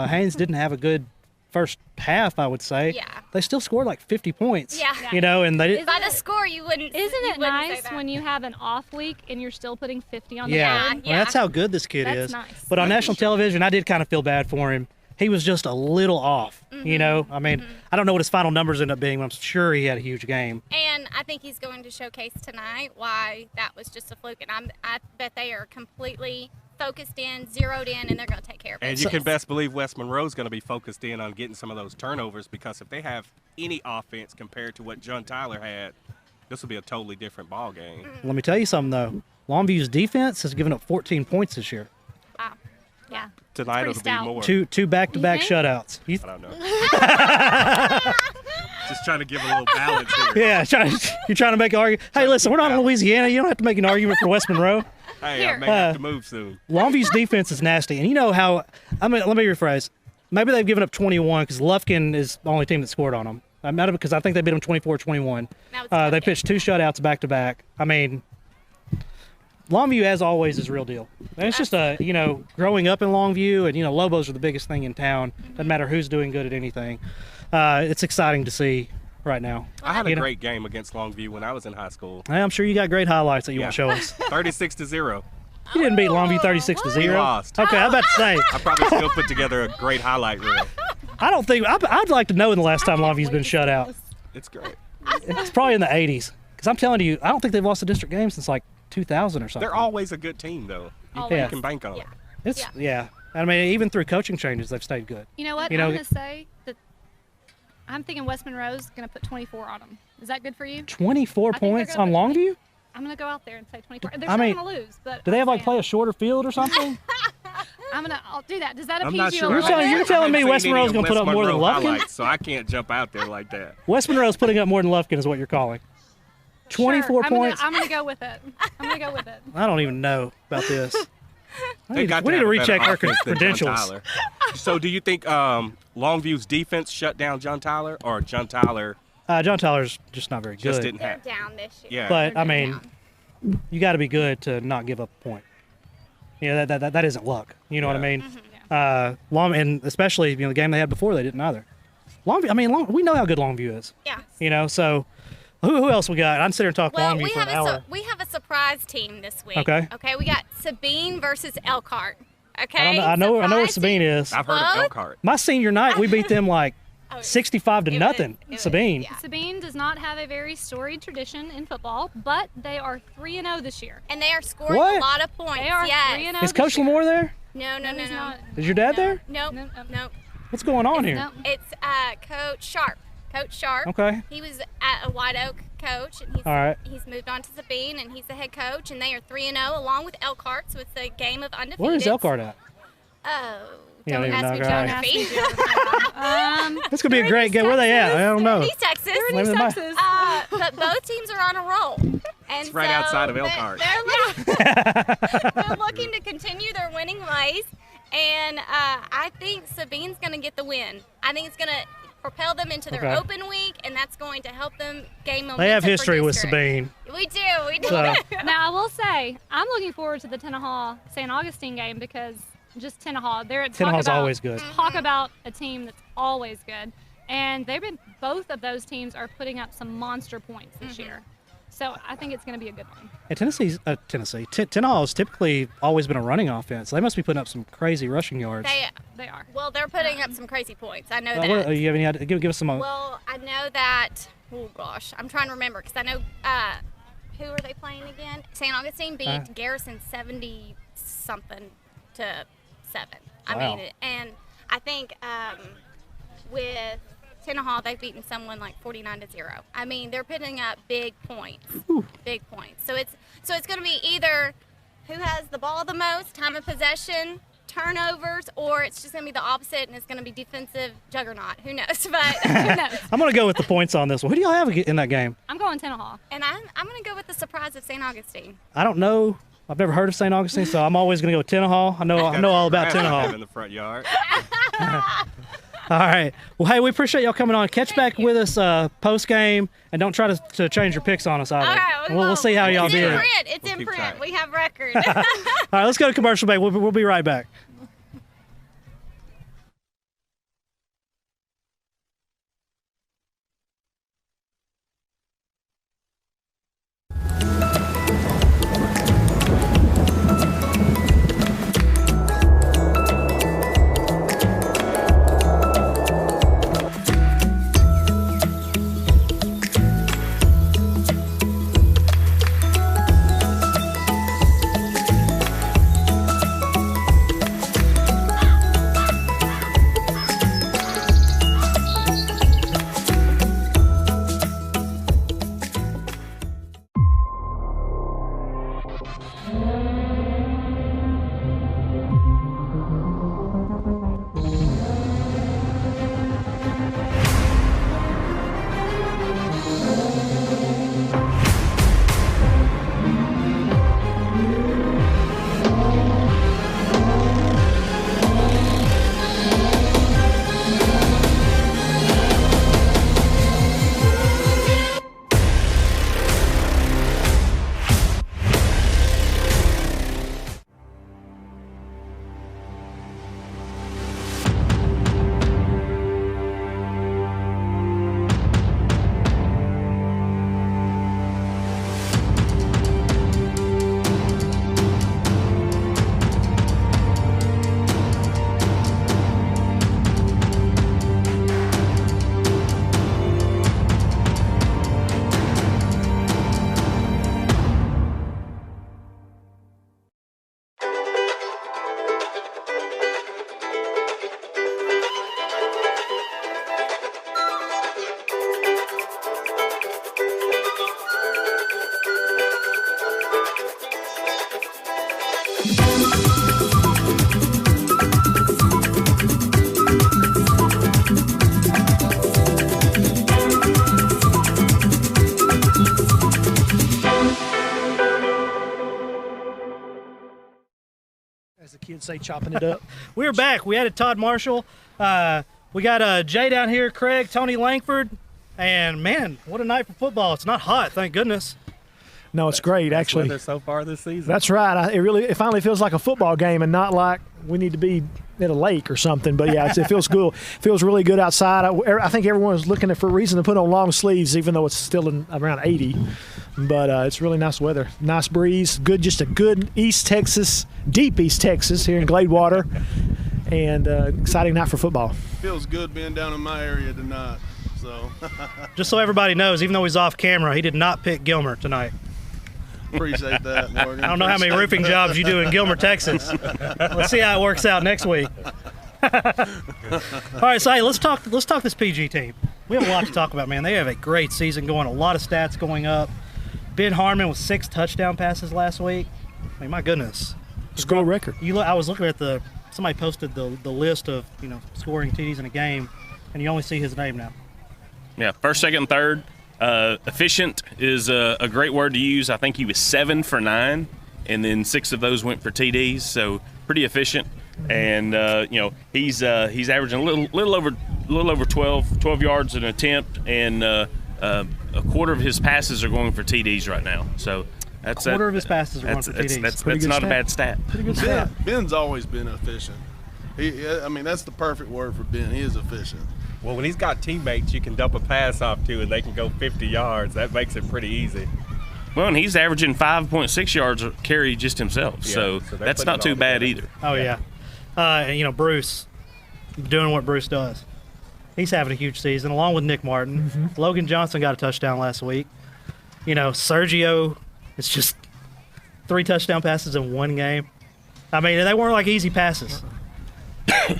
Haynes didn't have a good first half, I would say. Yeah. They still scored like 50 points. Yeah. And they didn't. By the score, you wouldn't. Isn't it nice when you have an off week and you're still putting 50 on the board? Yeah. Well, that's how good this kid is. Nice. But on national television, I did kind of feel bad for him. He was just a little off. I don't know what his final numbers end up being, but I'm sure he had a huge game. And I think he's going to showcase tonight why that was just a fluke. And I bet they are completely focused in, zeroed in, and they're going to take care of it. And you can best believe West Monroe's going to be focused in on getting some of those turnovers, because if they have any offense compared to what John Tyler had, this will be a totally different ball game. Let me tell you something, though. Longview's defense has given up 14 points this year. Wow. Yeah. Tonight it'll be more. Two back-to-back shutouts. I don't know. Just trying to give a little balance here. Yeah, you're trying to make an argument. Hey, listen, we're not in Louisiana. You don't have to make an argument for West Monroe. Hey, I may have to move soon. Longview's defense is nasty. And you know how – let me rephrase. Maybe they've given up 21 because Lufkin is the only team that scored on them. Because I think they beat them 24-21. They pitched 2 shutouts back-to-back. Longview, as always, is real deal. And it's just growing up in Longview, and Lobos are the biggest thing in town. Doesn't matter who's doing good at anything. It's exciting to see right now. I had a great game against Longview when I was in high school. I'm sure you got great highlights that you want to show us. 36-0. You didn't beat Longview 36-0. We lost. Okay, I'm about to say. I probably still put together a great highlight reel. I don't think I'd like to know when the last time Longview's been shut out. It's great. It's probably in the 80s. Because I'm telling you, I don't think they've lost a district game since like 2000 or something. They're always a good team, though. You can bank on it. Even through coaching changes, they've stayed good. You know what? I'm going to say that I'm thinking West Monroe's going to put 24 on them. Is that good for you? 24 points on Longview? I'm going to go out there and say 24. They're still going to lose. But do they have play a shorter field or something? I'll do that. Does that I'm appease not you? Sure. You're telling me West Monroe's going to put up more than Lufkin? So I can't jump out there like that. West Monroe's putting up more than Lufkin is what you're calling. 24 points. I'm going to go with it. I don't even know about this. We need to recheck our credentials. So do you think Longview's defense shut down John Tyler, or John Tyler? John Tyler's just not very good. Just didn't have. Down this year. Yeah. But you got to be good to not give up a point. That isn't luck. You know what I mean? Mm-hmm. And especially the game they had before, they didn't either. Longview. We know how good Longview is. Yeah. So Who else we got? I'm sitting here talking Well, long we for an have hour. we have a surprise team this week. Okay. Okay, we got Sabine versus Elkhart. Okay. I know where Sabine is. I've heard of Elkhart. My senior night, we beat them like 65 to nothing. Sabine. Sabine does not have a very storied tradition in football, but they are 3-0 this year. And they are scoring What? a lot of points. They are yes. 3-0 Is Coach Lamore there? No. Is your dad there? Nope. What's going on here? It's Coach Sharp. Coach Sharp. Okay. He was at a White Oak coach, and All right. he's moved on to Sabine, and he's the head coach, and they are 3-0 along with Elkhart, so it's a game of undefeated. Where is Elkhart at? Oh, You don't don't even ask me know, geography. This could be a great game. Where they at? I don't know. East Texas. They're in East Texas. But both teams are on a roll. And It's right outside of Elkhart. They're looking to continue their winning ways, and I think Sabine's going to get the win. I think it's going to propel them into their Okay. open week, and that's going to help them gain momentum. They have for history with district. Sabine. We do. So- Now, I will say, I'm looking forward to the Tenaha St. Augustine game because just Tenaha. Tenaha's always good. Talk about a team that's always good. And both of those teams are putting up some monster points this year. So I think it's going to be a good one. And Tenaha's typically always been a running offense. They must be putting up some crazy rushing yards. They are. Well, they're putting up some crazy points. I know that. You have any idea? Give us some. Well, I know that. Oh gosh, I'm trying to remember because I know who are they playing again? St. Augustine beat Garrison 70-something to 7. I Wow. mean, and I think with Tenaha, they've beaten someone like 49-0. I mean, they're putting up big points. Big points. So it's going to be either who has the ball the most, time of possession, turnovers, or it's just going to be the opposite, and it's going to be defensive juggernaut. Who knows? But who knows? I'm going to go with the points on this one. Who do y'all have in that game? I'm going Tenaha. And I'm going to go with the surprise of St. Augustine. I don't know. I've never heard of St. Augustine, so I'm always going to go with Tenaha. I know all about Tenaha. In the front yard. All right. Well, hey, we appreciate y'all coming on. Catch back with us post game, and don't try to change your picks on us either. All right, we'll see how y'all do. It's in print. We have record. All right, let's go to commercial break. We'll be right back. As the kids say, chopping it up. We're back. We added Todd Marshall. We got Jay down here, Craig, Tony Langford, and man, what a night for football. It's not hot, thank goodness. No, it's great, Best actually. weather so far this season. That's right. It finally feels like a football game and not like we need to be at a lake or something. But yeah, it feels cool. Feels really good outside. I think everyone was looking for a reason to put on long sleeves, even though it's still around 80. But it's really nice weather, nice breeze, just a good deep East Texas here in Gladewater, and exciting night for football. Feels good being down in my area tonight. So just so everybody knows, even though he's off camera, he did not pick Gilmer tonight. Appreciate that, Morgan. I don't know how many roofing jobs you do in Gilmer, Texas. Let's see how it works out next week. All right, so hey, let's talk this PG team. We have a lot to talk about, man. They have a great season going, a lot of stats going up. Ben Harmon with 6 touchdown passes last week. I mean, my goodness. School record. I was looking at somebody posted the list of scoring TDs in a game, and you only see his name now. Yeah, first, second, third. Efficient is a great word to use. I think he was 7 for 9, and then 6 of those went for TDs, so pretty efficient. And he's averaging a little over 12 yards an attempt, and a quarter of his passes are going for TDs right now. So that's a quarter of his passes are going for TDs. That's not a bad stat. Pretty good stat. Ben's always been efficient. That's the perfect word for Ben. He is efficient. Well, when he's got teammates you can dump a pass off to and they can go 50 yards, that makes it pretty easy. Well, and he's averaging 5.6 yards a carry just himself, so that's not too bad either. Oh, yeah. Bruce, doing what Bruce does. He's having a huge season, along with Nick Martin. Mm-hmm. Logan Johnson got a touchdown last week. Sergio, it's just 3 touchdown passes in 1 game. I mean, they weren't like easy passes.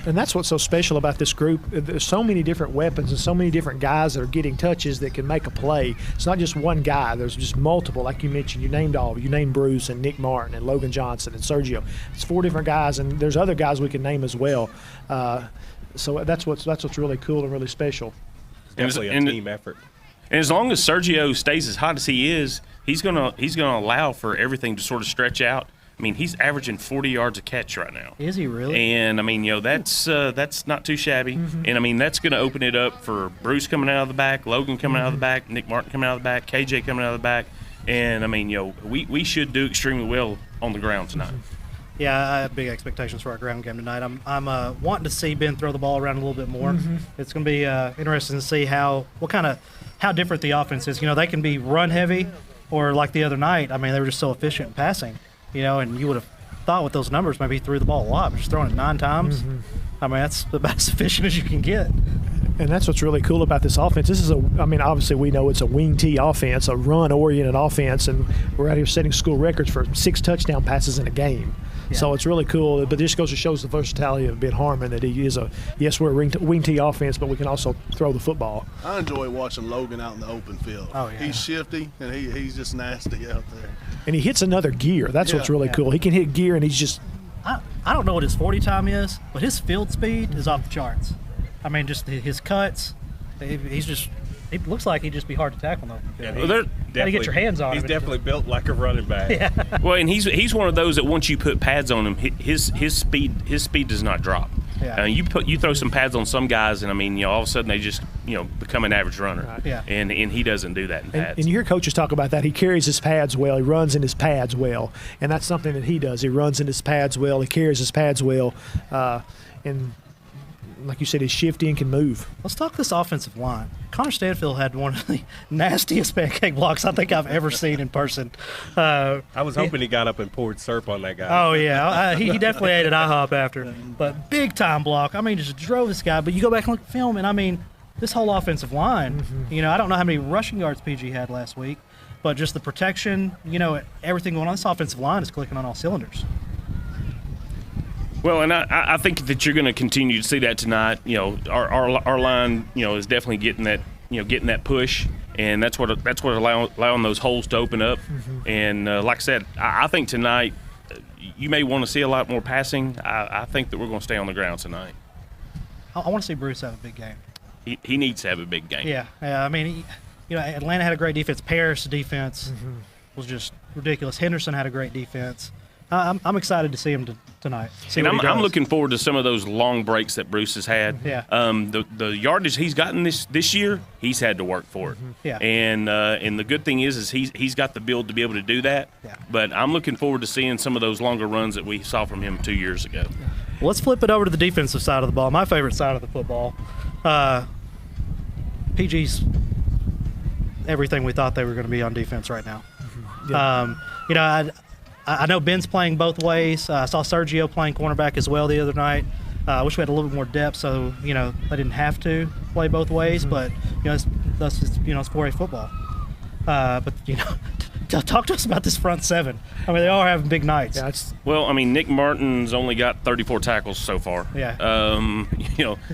And that's what's so special about this group. There's so many different weapons and so many different guys that are getting touches that can make a play. It's not just one guy. There's just multiple, like you mentioned. You named all. You named Bruce and Nick Martin and Logan Johnson and Sergio. It's 4 different guys, and there's other guys we can name as well. So that's what's really cool and really special. It's definitely a team effort. And as long as Sergio stays as hot as he is, he's gonna allow for everything to sort of stretch out. I mean, he's averaging 40 yards a catch right now. Is he really? And, I mean, that's not too shabby. Mm-hmm. And, I mean, that's going to open it up for Bruce coming out of the back, Logan coming out of the back, Nick Martin coming out of the back, KJ coming out of the back. And, I mean, we should do extremely well on the ground tonight. Yeah, I have big expectations for our ground game tonight. I'm wanting to see Ben throw the ball around a little bit more. Mm-hmm. It's going to be interesting to see how different the offense is. They can be run heavy, or like the other night, I mean, they were just so efficient in passing. And you would have thought with those numbers maybe he threw the ball a lot, but just throwing it 9 times. Mm-hmm. I mean, that's about as efficient as you can get. And that's what's really cool about this offense. Obviously we know it's a wing T offense, a run-oriented offense, and we're out here setting school records for 6 touchdown passes in a game. Yeah. So it's really cool. But this goes to shows the versatility of Ben Harmon, that he is we're a wing T offense, but we can also throw the football. I enjoy watching Logan out in the open field. Oh, yeah. He's shifty, and he's just nasty out there. And he hits another gear. That's what's really cool. He can hit gear, and he's just – I don't know what his 40 time is, but his field speed is off the charts. I mean, just his cuts, he looks like he'd just be hard to tackle though. Yeah, you gotta get your hands on him. He's definitely built like a running back. Yeah. Well, and he's one of those that once you put pads on him, his speed does not drop. Yeah. You throw some pads on some guys, and I mean, all of a sudden they just become an average runner. Right. Yeah. And he doesn't do that in pads. And you hear coaches talk about that. He carries his pads well. He runs in his pads well, and that's something that he does. He runs in his pads well. He carries his pads well, and like you said, he's shifty and can move. Let's talk this offensive line. Connor Stanfield had one of the nastiest pancake blocks I think I've ever seen in person. I was hoping he got up and poured syrup on that guy. Oh, yeah. He definitely ate at IHOP after. But big-time block. I mean, just drove this guy. But you go back and look at film, and, I mean, this whole offensive line, I don't know how many rushing yards PG had last week, but just the protection, everything going on. This offensive line is clicking on all cylinders. Well, and I think that you're going to continue to see that tonight. Our line, is definitely getting that push, and that's what allowing those holes to open up. Mm-hmm. And like I said, I think tonight you may want to see a lot more passing. I think that we're going to stay on the ground tonight. I want to see Bruce have a big game. He needs to have a big game. Yeah. I mean, Atlanta had a great defense. Paris' defense was just ridiculous. Henderson had a great defense. I'm excited to see him tonight. And I'm looking forward to some of those long breaks that Bruce has had. Yeah. The yardage he's gotten this year, he's had to work for it. Yeah. And the good thing is he's got the build to be able to do that. Yeah. But I'm looking forward to seeing some of those longer runs that we saw from him 2 years ago. Let's flip it over to the defensive side of the ball, my favorite side of the football. PG's everything we thought they were going to be on defense right now. Yeah. I know Ben's playing both ways. I saw Sergio playing cornerback as well the other night. I wish we had a little bit more depth, so they didn't have to play both ways. But it's 4A football. But talk to us about this front seven. I mean, they all have big nights. Yeah, well, I mean, Nick Martin's only got 34 tackles so far. Yeah.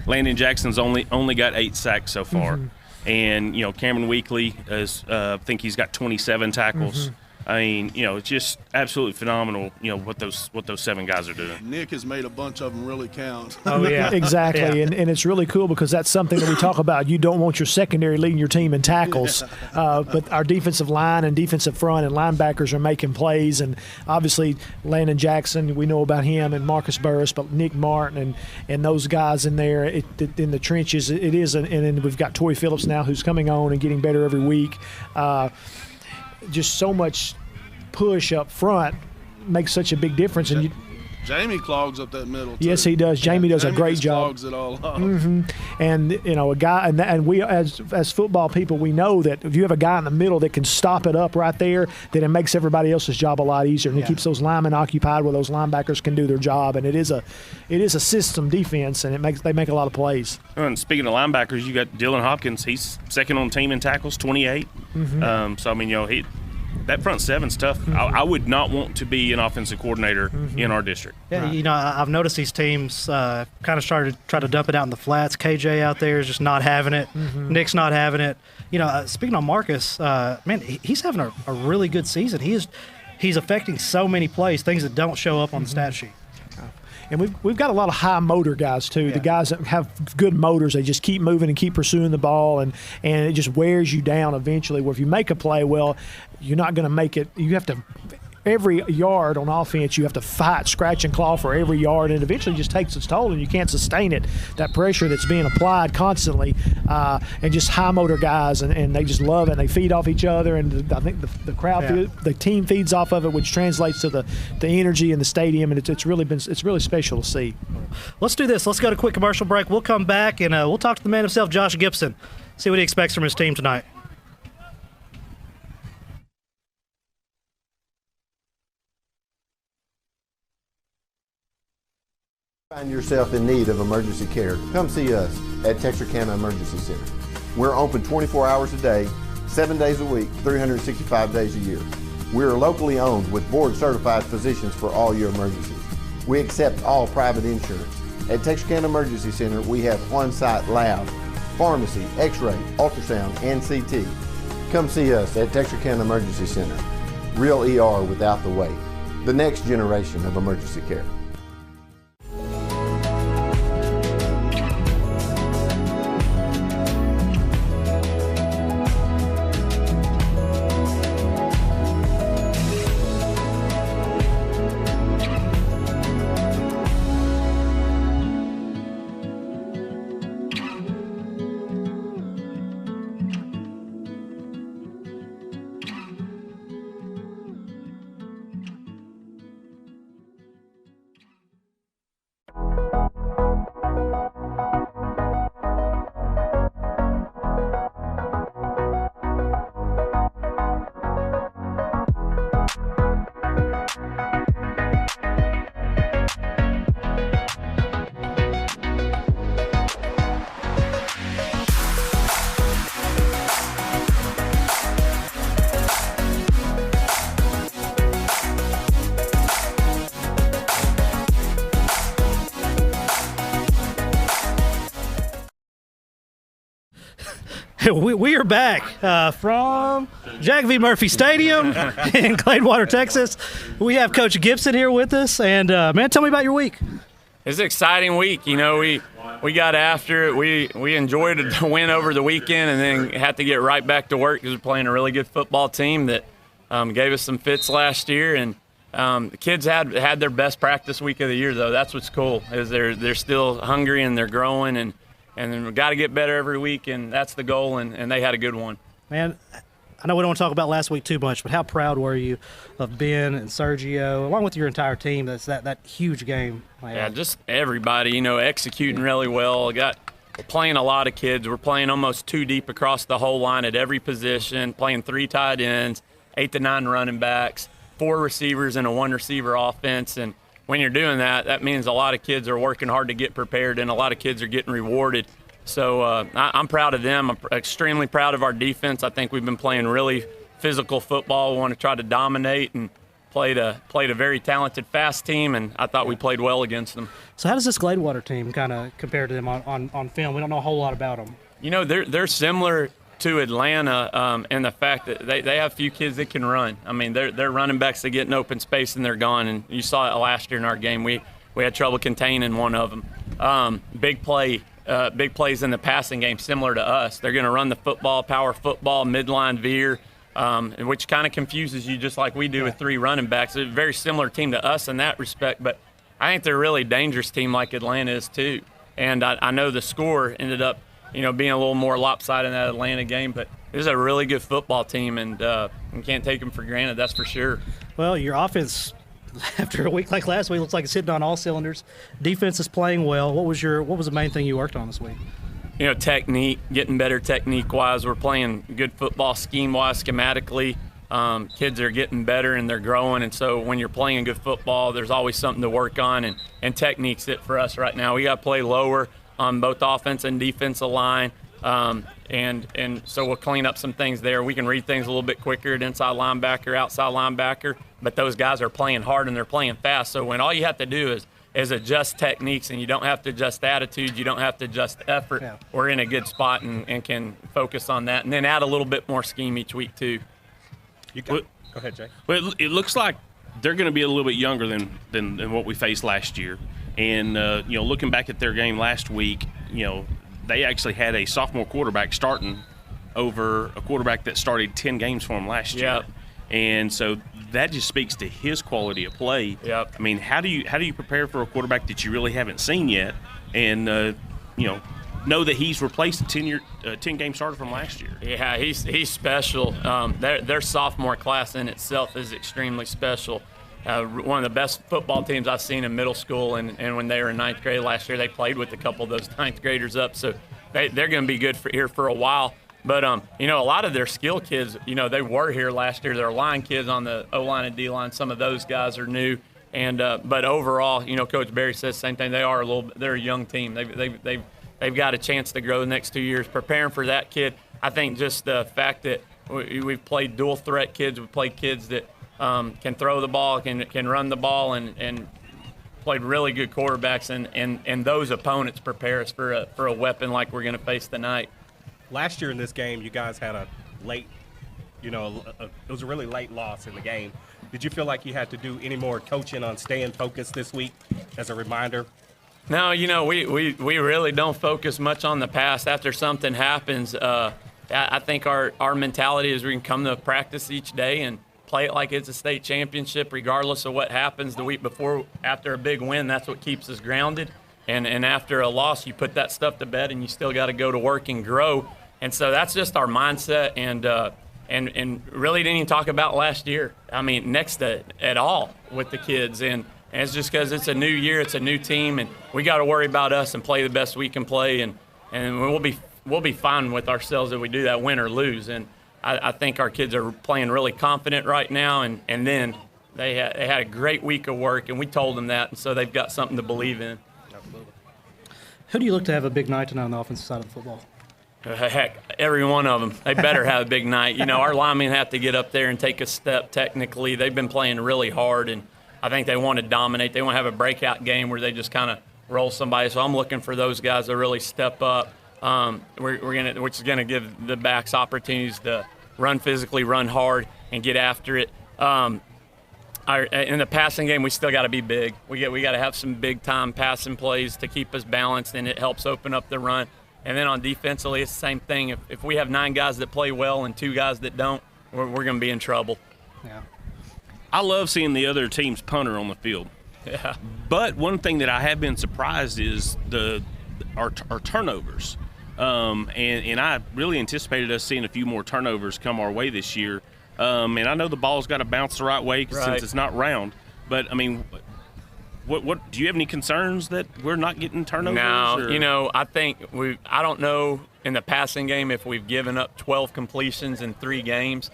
Landon Jackson's only got 8 sacks so far, and Cameron Weekly is I think he's got 27 tackles. I mean, it's just absolutely phenomenal, what those 7 guys are doing. Nick has made a bunch of them really count. Oh, yeah. Exactly. Yeah. And it's really cool because that's something that we talk about. You don't want your secondary leading your team in tackles. But our defensive line and defensive front and linebackers are making plays. And obviously, Landon Jackson, we know about him, and Marcus Burris, but Nick Martin and those guys in there in the trenches, it is. And then we've got Torrey Phillips now who's coming on and getting better every week. Just so much push up front makes such a big difference. And Jamie clogs up that middle, too. Yes, he does. Jamie does a great job. Clogs it all up. And a guy, and we as football people, we know that if you have a guy in the middle that can stop it up right there, then it makes everybody else's job a lot easier, and it keeps those linemen occupied where those linebackers can do their job. And it is a system defense, and they make a lot of plays. And speaking of linebackers, you got Dylan Hopkins. He's second on team in tackles, 28. So I mean, that front seven's tough. I would not want to be an offensive coordinator in our district. Yeah, I've noticed these teams kind of started to try to dump it out in the flats. KJ out there is just not having it. Nick's not having it. Speaking on Marcus, man, he's having a really good season. He's affecting so many plays, things that don't show up on the stat sheet. And we've got a lot of high motor guys too. Yeah. The guys that have good motors, they just keep moving and keep pursuing the ball, and it just wears you down eventually. Where if you make a play, well, you're not going to make it. You have to every yard on offense. You have to fight, scratch and claw for every yard, and it eventually just takes its toll, and you can't sustain it. That pressure that's being applied constantly, and just high motor guys, and they just love it. And they feed off each other, and I think the crowd, the team feeds off of it, which translates to the energy in the stadium, and it's really special to see. Let's do this. Let's go to a quick commercial break. We'll come back and we'll talk to the man himself, Josh Gibson. See what he expects from his team tonight. Find yourself in need of emergency care, come see us at Texarkana Emergency Center. We're open 24 hours a day, 7 days a week, 365 days a year. We are locally owned with board-certified physicians for all your emergencies. We accept all private insurance. At Texarkana Emergency Center, we have on-site lab, pharmacy, x-ray, ultrasound, and CT. Come see us at Texarkana Emergency Center. Real ER without the wait. The next generation of emergency care. We are back from Jack V. Murphy Stadium in Gladewater, Texas. We have Coach Gibson here with us. And, man, tell me about your week. It's an exciting week. You know, we got after it. We enjoyed the win over the weekend and then had to get right back to work because we're playing a really good football team that gave us some fits last year. And the kids had their best practice week of the year, though. That's what's cool is they're still hungry and they're growing and then we've got to get better every week, and that's the goal, and they had a good one. Man, I know we don't want to talk about last week too much, but how proud were you of Ben and Sergio, along with your entire team? That's that huge game. Yeah, just everybody, executing really well. We're playing a lot of kids. We're playing almost 2 deep across the whole line at every position, playing 3 tight ends, 8 to 9 running backs, 4 receivers, and a 1 receiver offense. And when you're doing that, that means a lot of kids are working hard to get prepared, and a lot of kids are getting rewarded. So I'm proud of them. I'm extremely proud of our defense. I think we've been playing really physical football. We want to try to dominate and played a very talented, fast team, and I thought we played well against them. So how does this Gladewater team kind of compare to them on film? We don't know a whole lot about them. They're similar to Atlanta in the fact that they have a few kids that can run. I mean, they're running backs that get in open space and they're gone. And you saw it last year in our game. We had trouble containing one of them. Big plays in the passing game, similar to us. They're going to run the football, power football, midline veer, which kind of confuses you just like we do with 3 running backs. It's a very similar team to us in that respect, but I think they're a really dangerous team like Atlanta is too. And I know the score ended up being a little more lopsided in that Atlanta game, but this is a really good football team, and you can't take them for granted, that's for sure. Well, your offense, after a week like last week, looks like it's hitting on all cylinders. Defense is playing well. What was the main thing you worked on this week? Technique, getting better technique-wise. We're playing good football scheme-wise, schematically. Kids are getting better and they're growing, and so when you're playing good football, there's always something to work on, and technique's it for us right now. We got to play lower on both offense and defensive line, and so we'll clean up some things there. We can read things a little bit quicker at inside linebacker, outside linebacker, but those guys are playing hard and they're playing fast. So when all you have to do is adjust techniques, and you don't have to adjust attitude, you don't have to adjust effort, we're in a good spot and can focus on that, and then add a little bit more scheme each week too. Go ahead, Jay. Well, it looks like they're going to be a little bit younger than what we faced last year. And, looking back at their game last week, they actually had a sophomore quarterback starting over a quarterback that started 10 games for them last year. Yep. And so that just speaks to his quality of play. Yep. I mean, how do you prepare for a quarterback that you really haven't seen yet, and know that he's replaced a 10-game starter from last year? Yeah, he's special. Their sophomore class in itself is extremely special. One of the best football teams I've seen in middle school, and when they were in 9th grade last year, they played with a couple of those 9th graders up, so they're going to be good here for a while. But, a lot of their skill kids, they were here last year. Their line kids on the O-line and D-line, some of those guys are new. And but overall, Coach Berry says the same thing. They're a young team. They've got a chance to grow the next 2 years. Preparing for that kid, I think just the fact that we've played dual threat kids, we've played kids that can throw the ball, can run the ball, and played really good quarterbacks, and those opponents prepare us for a weapon like we're going to face tonight. Last year in this game, you guys had a late, it was a really late loss in the game. Did you feel like you had to do any more coaching on staying focused this week as a reminder? No, we really don't focus much on the past. After something happens, I think our mentality is we can come to practice each day and play it like it's a state championship, regardless of what happens the week before. After a big win, that's what keeps us grounded. And after a loss, you put that stuff to bed, and you still got to go to work and grow. And so that's just our mindset. And really didn't even talk about last year. I mean, next to at all with the kids. And it's just because it's a new year, it's a new team, and we got to worry about us and play the best we can play. And we'll be fine with ourselves if we do that, win or lose. And I think our kids are playing really confident right now, and then they had a great week of work, and we told them that, and so they've got something to believe in. Absolutely. Who do you look to have a big night tonight on the offensive side of the football? Heck, every one of them. They better have a big night. Our linemen have to get up there and take a step technically. They've been playing really hard, and I think they want to dominate. They want to have a breakout game where they just kind of roll somebody. So I'm looking for those guys to really step up. Which is gonna give the backs opportunities to run physically, run hard, and get after it. In the passing game, we still got to be big. We got to have some big time passing plays to keep us balanced, and it helps open up the run. And then on defensively, it's the same thing. If we have 9 guys that play well and 2 guys that don't, we're going to be in trouble. Yeah. I love seeing the other team's punter on the field. Yeah. But one thing that I have been surprised is our turnovers. And I really anticipated us seeing a few more turnovers come our way this year. And I know the ball's got to bounce the right way since it's not round. But, I mean, what do you have any concerns that we're not getting turnovers? No, I think I don't know in the passing game if we've given up 12 completions in 3 games.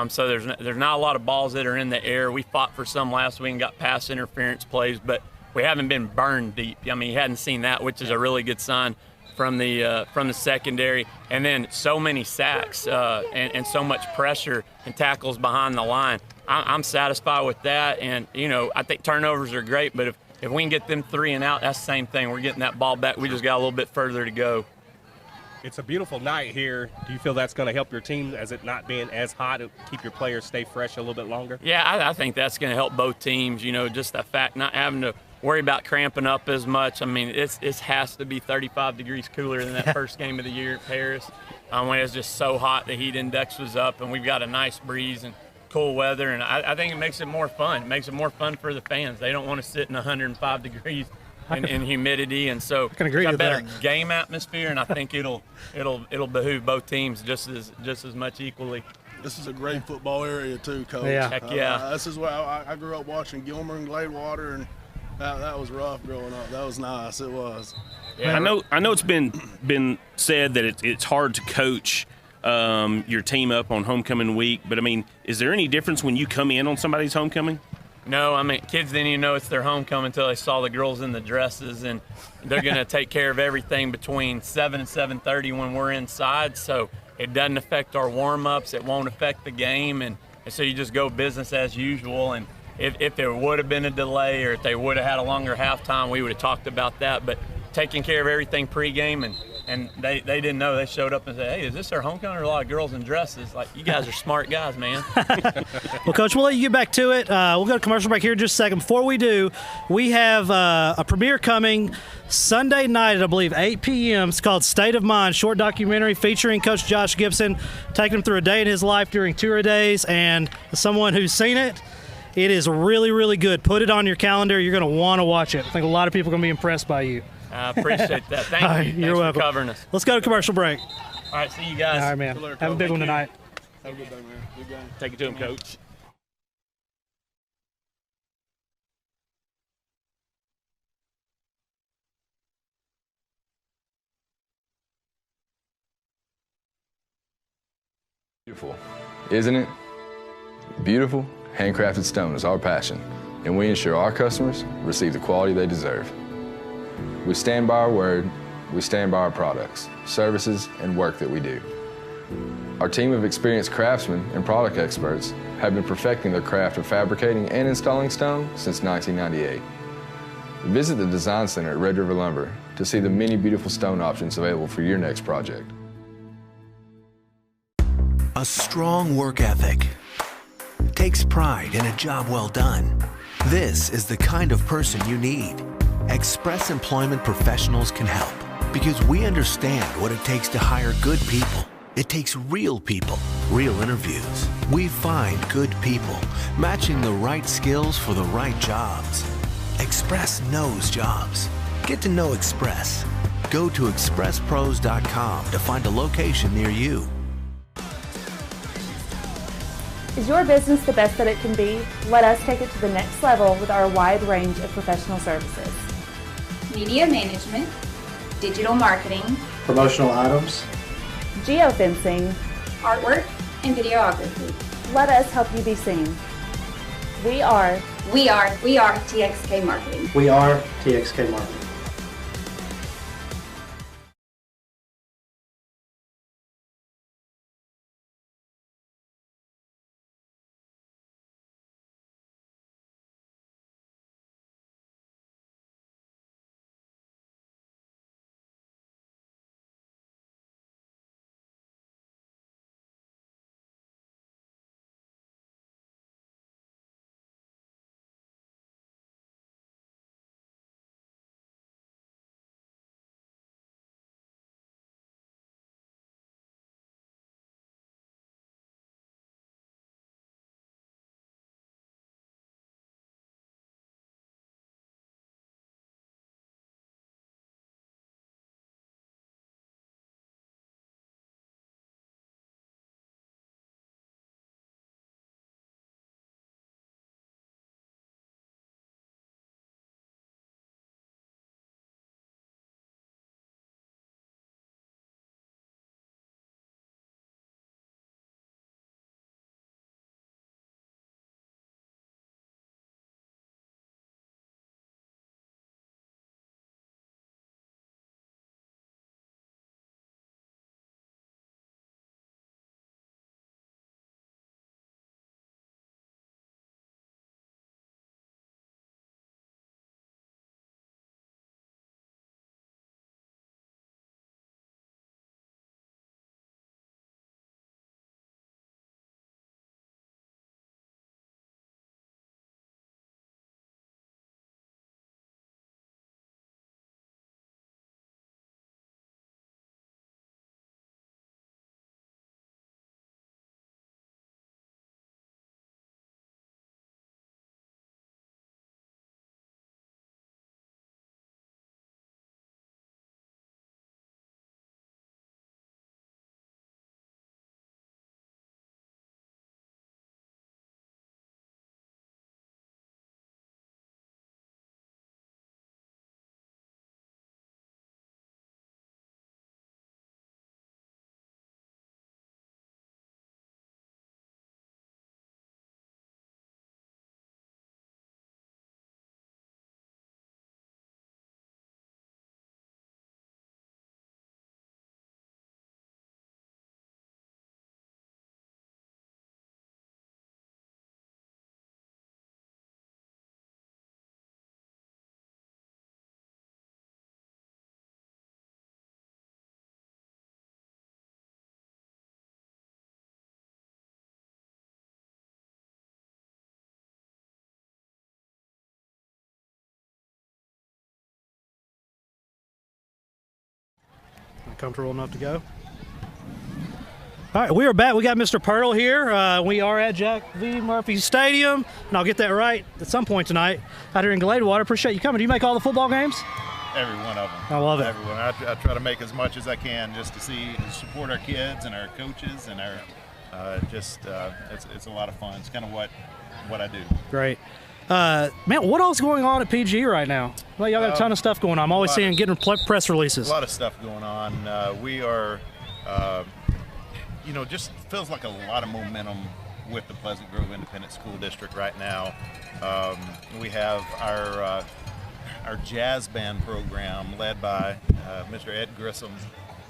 So there's not a lot of balls that are in the air. We fought for some last week and got pass interference plays, but we haven't been burned deep. I mean, you hadn't seen that, which is a really good sign from the secondary. And then so many sacks and so much pressure and tackles behind the line. I'm satisfied with that. And, I think turnovers are great, but if we can get them 3 and out, that's the same thing. We're getting that ball back. We just got a little bit further to go. It's a beautiful night here. Do you feel that's going to help your team as it not being as hot to keep your players stay fresh a little bit longer? Yeah, I think that's going to help both teams, just the fact not having to worry about cramping up as much. I mean, it has to be 35 degrees cooler than that first game of the year at Paris when it was just so hot. The heat index was up, and we've got a nice breeze and cool weather, and I think it makes it more fun. It makes it more fun for the fans. They don't want to sit in 105 degrees in humidity, and so I can agree it's a with better that. game atmosphere, and I think it'll behoove both teams just as much equally. This is a great football area too, Coach. Yeah. Heck yeah. This is where I grew up watching Gilmer and Gladewater, and that was rough growing up. That was nice. It was. Yeah. I know it's been said that it's hard to coach your team up on homecoming week, but I mean, is there any difference when you come in on somebody's homecoming? No, I mean, kids didn't even know it's their homecoming until they saw the girls in the dresses, and they're going to take care of everything between 7 and 7:30 when we're inside, so it doesn't affect our warm-ups. It won't affect the game, and so you just go business as usual. And if there would have been a delay or if they would have had a longer halftime, we would have talked about that. But taking care of everything pregame, and they didn't know. They showed up and said, hey, is this our homecoming or a lot of girls in dresses? Like, you guys are smart guys, man. Well, Coach, we'll let you get back to it. We'll go to commercial break here in just a second. Before we do, we have a premiere coming Sunday night at, I believe, 8 p.m. It's called State of Mind, short documentary featuring Coach Josh Gibson, taking him through a day in his life during tour days. And as someone who's seen it, it is really, really good. Put it on your calendar. You're going to want to watch it. I think a lot of people are going to be impressed by you. I appreciate that. Thank you. You're Thanks welcome. for covering us. Let's go to commercial break. All right, see you guys. All right, man. Have a big one tonight. Have a good day, man. Good game. Take it to him, Coach. Beautiful, isn't it? Beautiful, handcrafted stone is our passion, and we ensure our customers receive the quality they deserve. We stand by our word, we stand by our products, services, and work that we do. Our team of experienced craftsmen and product experts have been perfecting their craft of fabricating and installing stone since 1998. Visit the Design Center at Red River Lumber to see the many beautiful stone options available for your next project. A strong work ethic takes pride in a job well done. This is the kind of person you need. Express Employment Professionals can help because we understand what it takes to hire good people. It takes real people, real interviews. We find good people, matching the right skills for the right jobs. Express knows jobs. Get to know Express. Go to expresspros.com to find a location near you. Is your business the best that it can be? Let us take it to the next level with our wide range of professional services. Media management, digital marketing, Promotional items, Geofencing. artwork, and videography. Let us help you be seen. We are TXK Marketing. We are TXK Marketing. comfortable enough to go. All right, we are back. We got Mr. Pearl here. We are at Jack V. Murphy Stadium, and I'll get that right at some point tonight out here in Gladewater. Appreciate you coming. Do you make all the football games? Every one of them. I love it. Everyone. I try to make as much as I can just to support our kids and our coaches and our it's a lot of fun. It's kind of what I do. Great. Man, what else is going on at PG right now? Well, y'all got a ton of stuff going on. I'm always getting press releases. A lot of stuff going on. We are, just feels like a lot of momentum with the Pleasant Grove Independent School District right now. We have our jazz band program led by Mr. Ed Grissom,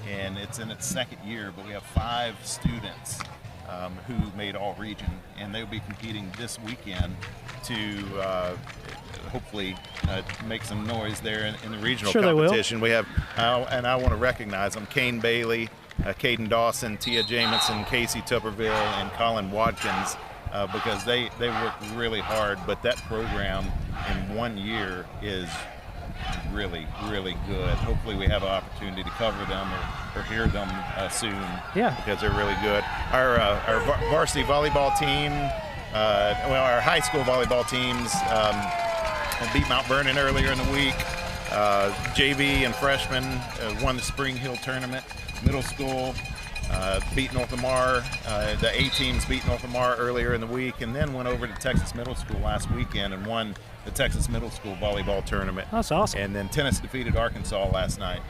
and it's in its second year, but we have 5 students who made all region, and they'll be competing this weekend to hopefully make some noise there in the regional competition. We have, and I want to recognize them, Kane Bailey, Caden Dawson, Tia Jamison, Casey Tupperville, and Colin Watkins, because they work really hard, but that program in 1 year is really, really good. Hopefully we have an opportunity to cover them or hear them soon. Yeah. Because they're really good. Our varsity volleyball team, our high school volleyball teams beat Mount Vernon earlier in the week. JV and freshmen won the Spring Hill tournament. Middle school beat North Lamar. The A teams beat North Lamar earlier in the week, and then went over to Texas Middle School last weekend and won the Texas Middle School volleyball tournament. That's awesome. And then tennis defeated Arkansas last night.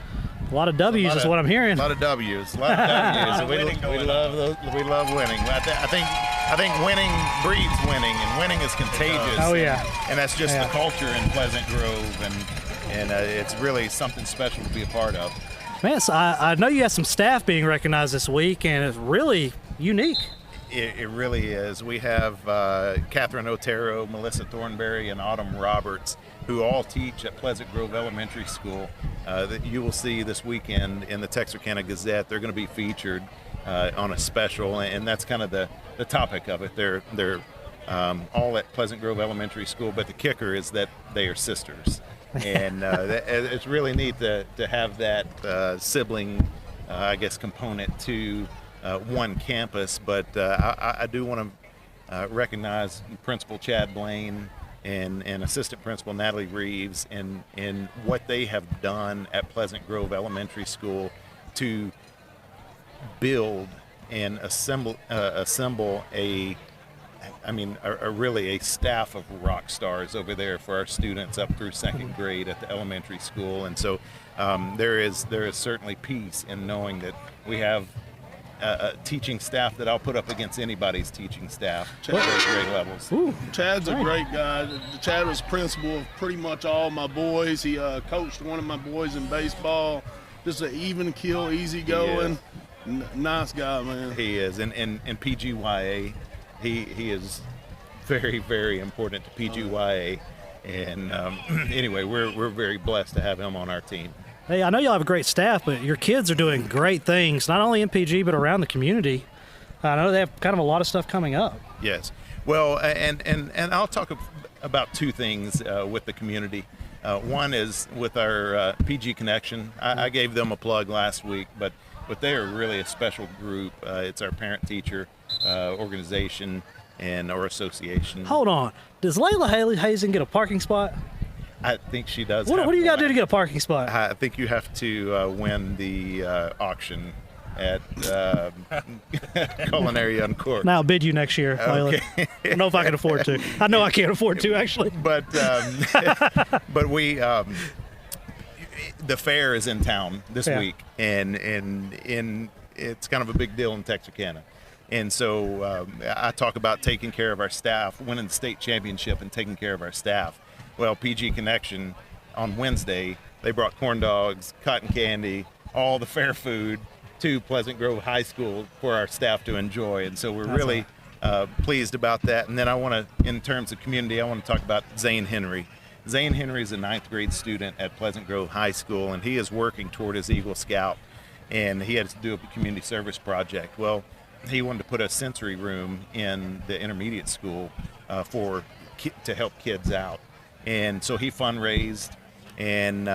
A lot of W's is what I'm hearing. A lot of W's. We love those. We love winning. I think winning breeds winning, and winning is contagious. Oh yeah. And that's just the culture in Pleasant Grove, and it's really something special to be a part of. Man, so I know you have some staff being recognized this week, and it's really unique. It really is. We have Catherine Otero, Melissa Thornberry, and Autumn Roberts, who all teach at Pleasant Grove Elementary School, that you will see this weekend in the Texarkana Gazette. They're going to be featured on a special, and that's kind of the topic of it. They're all at Pleasant Grove Elementary School, but the kicker is that they are sisters. And it's really neat to have that sibling, component to one campus. But I do want to recognize Principal Chad Blaine and Assistant Principal Natalie Reeves and what they have done at Pleasant Grove Elementary School to build and assemble really a staff of rock stars over there for our students up through second grade at the elementary school. And so there is certainly peace in knowing that we have a teaching staff that I'll put up against anybody's teaching staff at those grade levels. Chad's a great guy. Chad was principal of pretty much all my boys. He coached one of my boys in baseball. Just an even keel, easy going, nice guy, man. He is, and PGYA. He is very, very important to PGYA, and anyway, we're very blessed to have him on our team. Hey, I know y'all have a great staff, but your kids are doing great things, not only in PG but around the community. I know they have kind of a lot of stuff coming up. Yes, well, and I'll talk about 2 things with the community. One is with our PG Connection. I gave them a plug last week, but they are really a special group. It's our parent-teacher organization or association. Hold on. Does Layla Hazen get a parking spot? I think she does. What do you got to do to get a parking spot? I think you have to win the auction at Culinary Uncorked. Now I'll bid you next year, Layla. Okay. I don't know if I can afford to. I know I can't afford to, actually. But we the fair is in town this week, and it's kind of a big deal in Texarkana. And so I talk about taking care of our staff, winning the state championship and taking care of our staff. Well, PG Connection on Wednesday, they brought corn dogs, cotton candy, all the fair food to Pleasant Grove High School for our staff to enjoy. And so we're really pleased about that. And then I want to, in terms of community, I want to talk about Zane Henry. Zane Henry is a 9th grade student at Pleasant Grove High School, and he is working toward his Eagle Scout, and he had to do a community service project. Well, he wanted to put a sensory room in the intermediate school to help kids out. And so he fundraised, and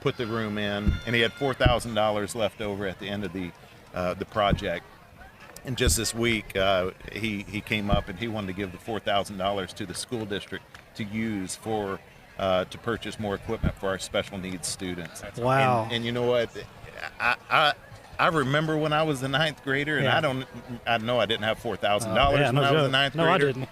put the room in, and he had $4,000 left over at the end of the project. And just this week, he came up and he wanted to give the $4,000 to the school district to use for to purchase more equipment for our special needs students. Wow! And you know what? I remember when I was the ninth grader, and I know I didn't have $4,000 when I was the ninth grader. No, I didn't.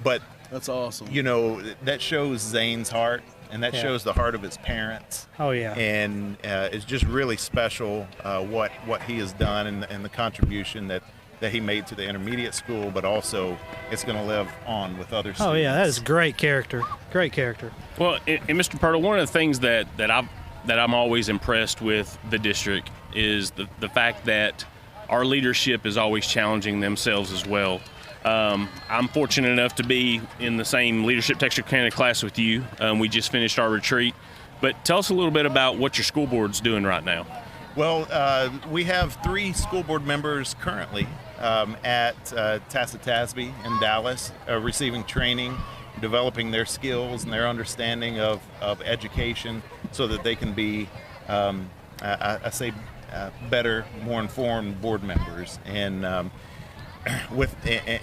But that's awesome. You know, that shows Zane's heart, and that shows the heart of his parents. Oh yeah. And it's just really special what he has done and the contribution that he made to the intermediate school, but also it's going to live on with other students. Oh yeah, that is great character. Great character. Well, and Mr. Pirtle, one of the things that I'm always impressed with the district is the fact that our leadership is always challenging themselves as well. I'm fortunate enough to be in the same leadership Texarkana class with you. We just finished our retreat, but tell us a little bit about what your school board's doing right now. Well, we have 3 school board members currently at Tassatasby in Dallas, receiving training, developing their skills and their understanding of education so that they can be, better, more informed board members. And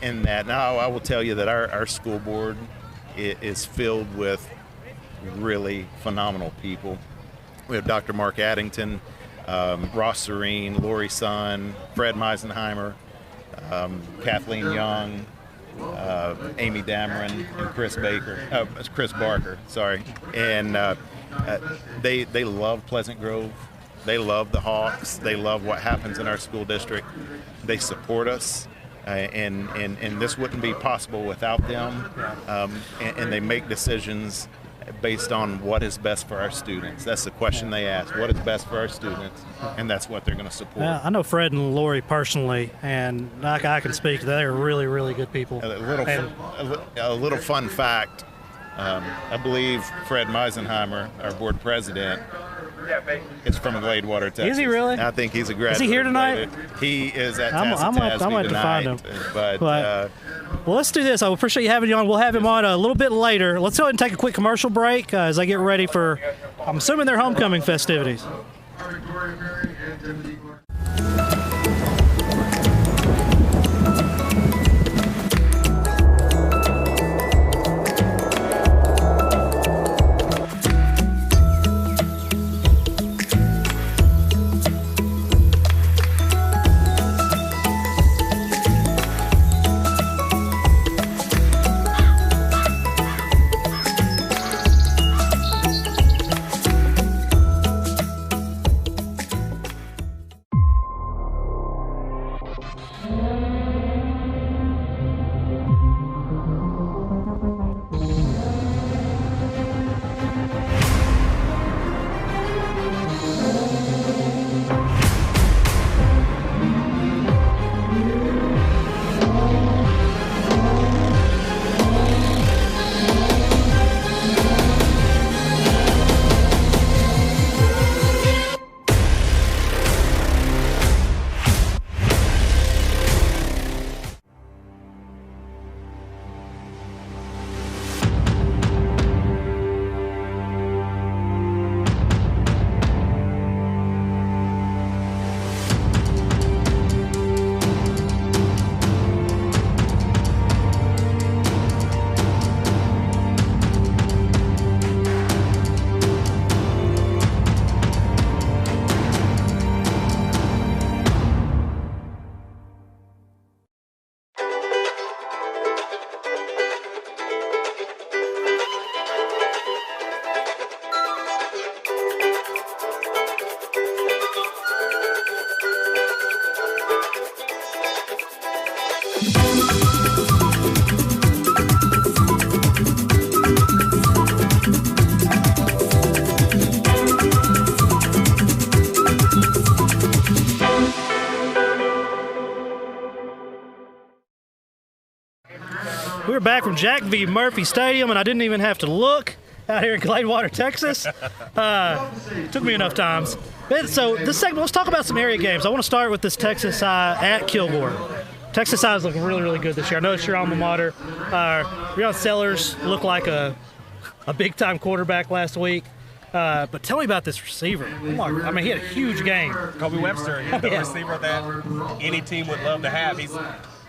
in that, now I will tell you that our school board is filled with really phenomenal people. We have Dr. Mark Addington, Ross Serene, Lori Sun, Fred Meisenheimer, Kathleen Young, Amy Dameron, and Chris Barker, sorry. And they love Pleasant Grove. They love the Hawks. They love what happens in our school district. They support us. And this wouldn't be possible without them. And they make decisions based on what is best for our students. That's the question they ask. What is best for our students? And that's what they're going to support. Yeah, I know Fred and Lori personally, and I can speak. They're really, really good people. A little fun fact. I believe Fred Meisenheimer, our board president, is from Gladewater, Texas. Is he really? I think he's a graduate. Is he here tonight? He is at I'm Tassatasby going to tonight. find him. But well, let's do this. I appreciate you having you on. We'll have him on a little bit later. Let's go ahead and take a quick commercial break as I get ready for, I'm assuming, their homecoming festivities. We're back from Jack V. Murphy Stadium, and I didn't even have to look out here in Gladewater, Texas. Took me enough times. So this segment, let's talk about some area games. I want to start with this Texas High at Kilgore. Texas High is looking really, really good this year. I know it's your alma mater. Breon Sellers looked like a big-time quarterback last week. But tell me about this receiver. I mean, he had a huge game. Kobe Webster, he's the receiver that any team would love to have.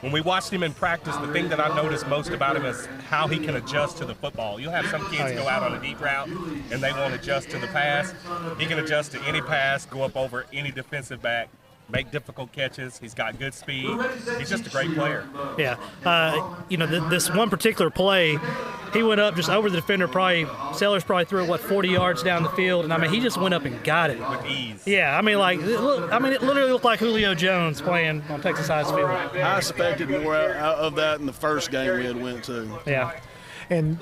When we watched him in practice, the thing that I noticed most about him is how he can adjust to the football. You'll have some kids go out on a deep route and they won't adjust to the pass. He can adjust to any pass, go up over any defensive back, make difficult catches. He's got good speed. He's just a great player. Yeah. This one particular play, he went up just over the defender. Sellers probably threw it 40 yards down the field, and I mean he just went up and got it with ease. Yeah, it literally looked like Julio Jones playing on Texas High's field. I expected more out of that in the first game we had went to. Yeah. And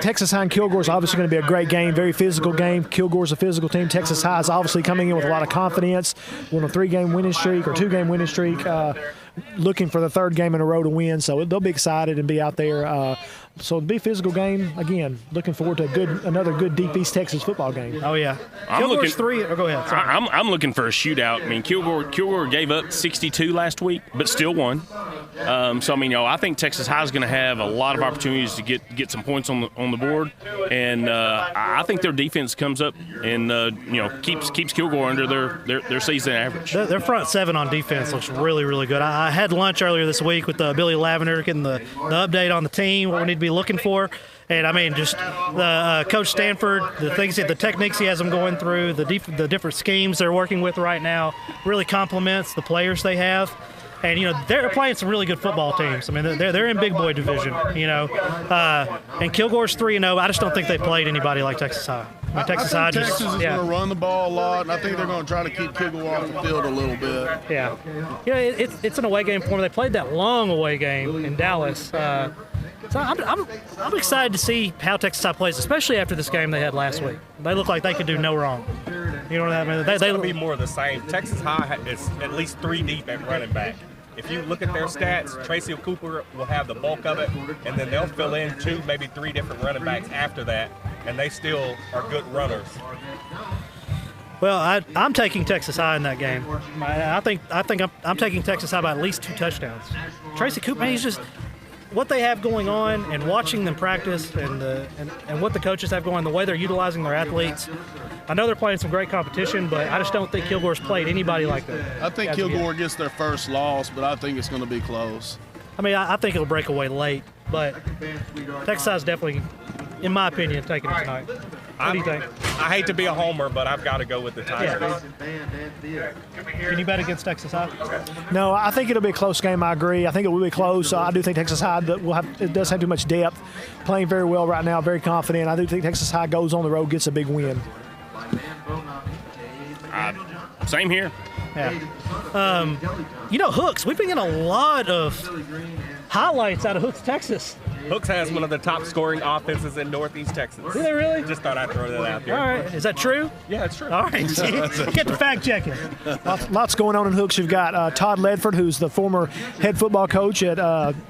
Texas High and Kilgore is obviously going to be a great game, very physical game. Kilgore's a physical team. Texas High is obviously coming in with a lot of confidence. We're on a 3-game winning streak or 2-game winning streak, looking for the 3rd game in a row to win. So they'll be excited and be out there. So it'll be a physical game. Again, looking forward to another good deep East Texas football game. Oh, yeah. Kilgore's 3. Go ahead. Sorry. I'm looking for a shootout. I mean, Kilgore gave up 62 last week, but still won. I think Texas High is going to have a lot of opportunities to get some points on the board, and I think their defense comes up and keeps Kilgore under their season average. Their front 7 on defense looks really, really good. I had lunch earlier this week with Billy Lavender, getting the update on the team, what we need to be looking for. And I mean, just the Coach Stanford, the techniques he has them going through, the different schemes they're working with right now, really complements the players they have. And they're playing some really good football teams. I mean, they're in big boy division. And Kilgore's 3-0. I just don't think they played anybody like Texas High. I mean, Texas High Texas is going to run the ball a lot, and I think they're going to try to keep Kilgore off the field a little bit. Yeah, it's an away game for them. They played that long away game in Dallas. So I'm excited to see how Texas High plays, especially after this game they had last week. They look like they could do no wrong. You know what I mean? It's going to be more of the same. Texas High is at least 3 deep at running back. If you look at their stats, Tracy Cooper will have the bulk of it, and then they'll fill in 2, maybe 3 different running backs after that, and they still are good runners. Well, I'm taking Texas High in that game. I think I'm taking Texas High by at least 2 touchdowns. Tracy Cooper, man, he's just what they have going on, and watching them practice, and what the coaches have going, the way they're utilizing their athletes. I know they're playing some great competition, but I just don't think Kilgore's played anybody like that. I think Kilgore gets their first loss, but I think it's going to be close. I mean, I think it'll break away late, but Texas High's definitely, in my opinion, taking it tonight. What do you think? I hate to be a homer, but I've got to go with the Tigers. Yeah. Can you bet against Texas High? No, I think it'll be a close game. I agree. I think it will be close. I do think Texas High does have too much depth. Playing very well right now, very confident. I do think Texas High goes on the road, gets a big win. Same here. Yeah. Hooks, we've been getting a lot of highlights out of Hooks, Texas. Hooks has one of the top scoring offenses in Northeast Texas. Do they really? Just thought I'd throw that out there. All right. Is that true? Yeah, it's true. All right. Get the fact checking. Lots going on in Hooks. You've got Todd Ledford, who's the former head football coach at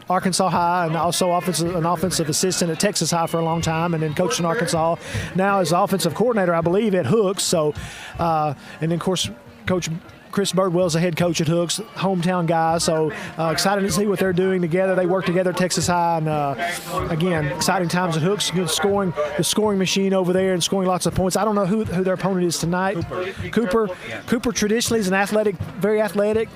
Arkansas High, and also an offensive assistant at Texas High for a long time, and then coached in Arkansas. Now is offensive coordinator, I believe, at Hooks. So, and then, of course, Coach Chris Birdwell's the head coach at Hooks, hometown guy. So excited to see what they're doing together. They work together at Texas High, and again, exciting times at Hooks. Good scoring, the scoring machine over there, and scoring lots of points. I don't know who their opponent is tonight. Cooper traditionally is an athletic, very athletic.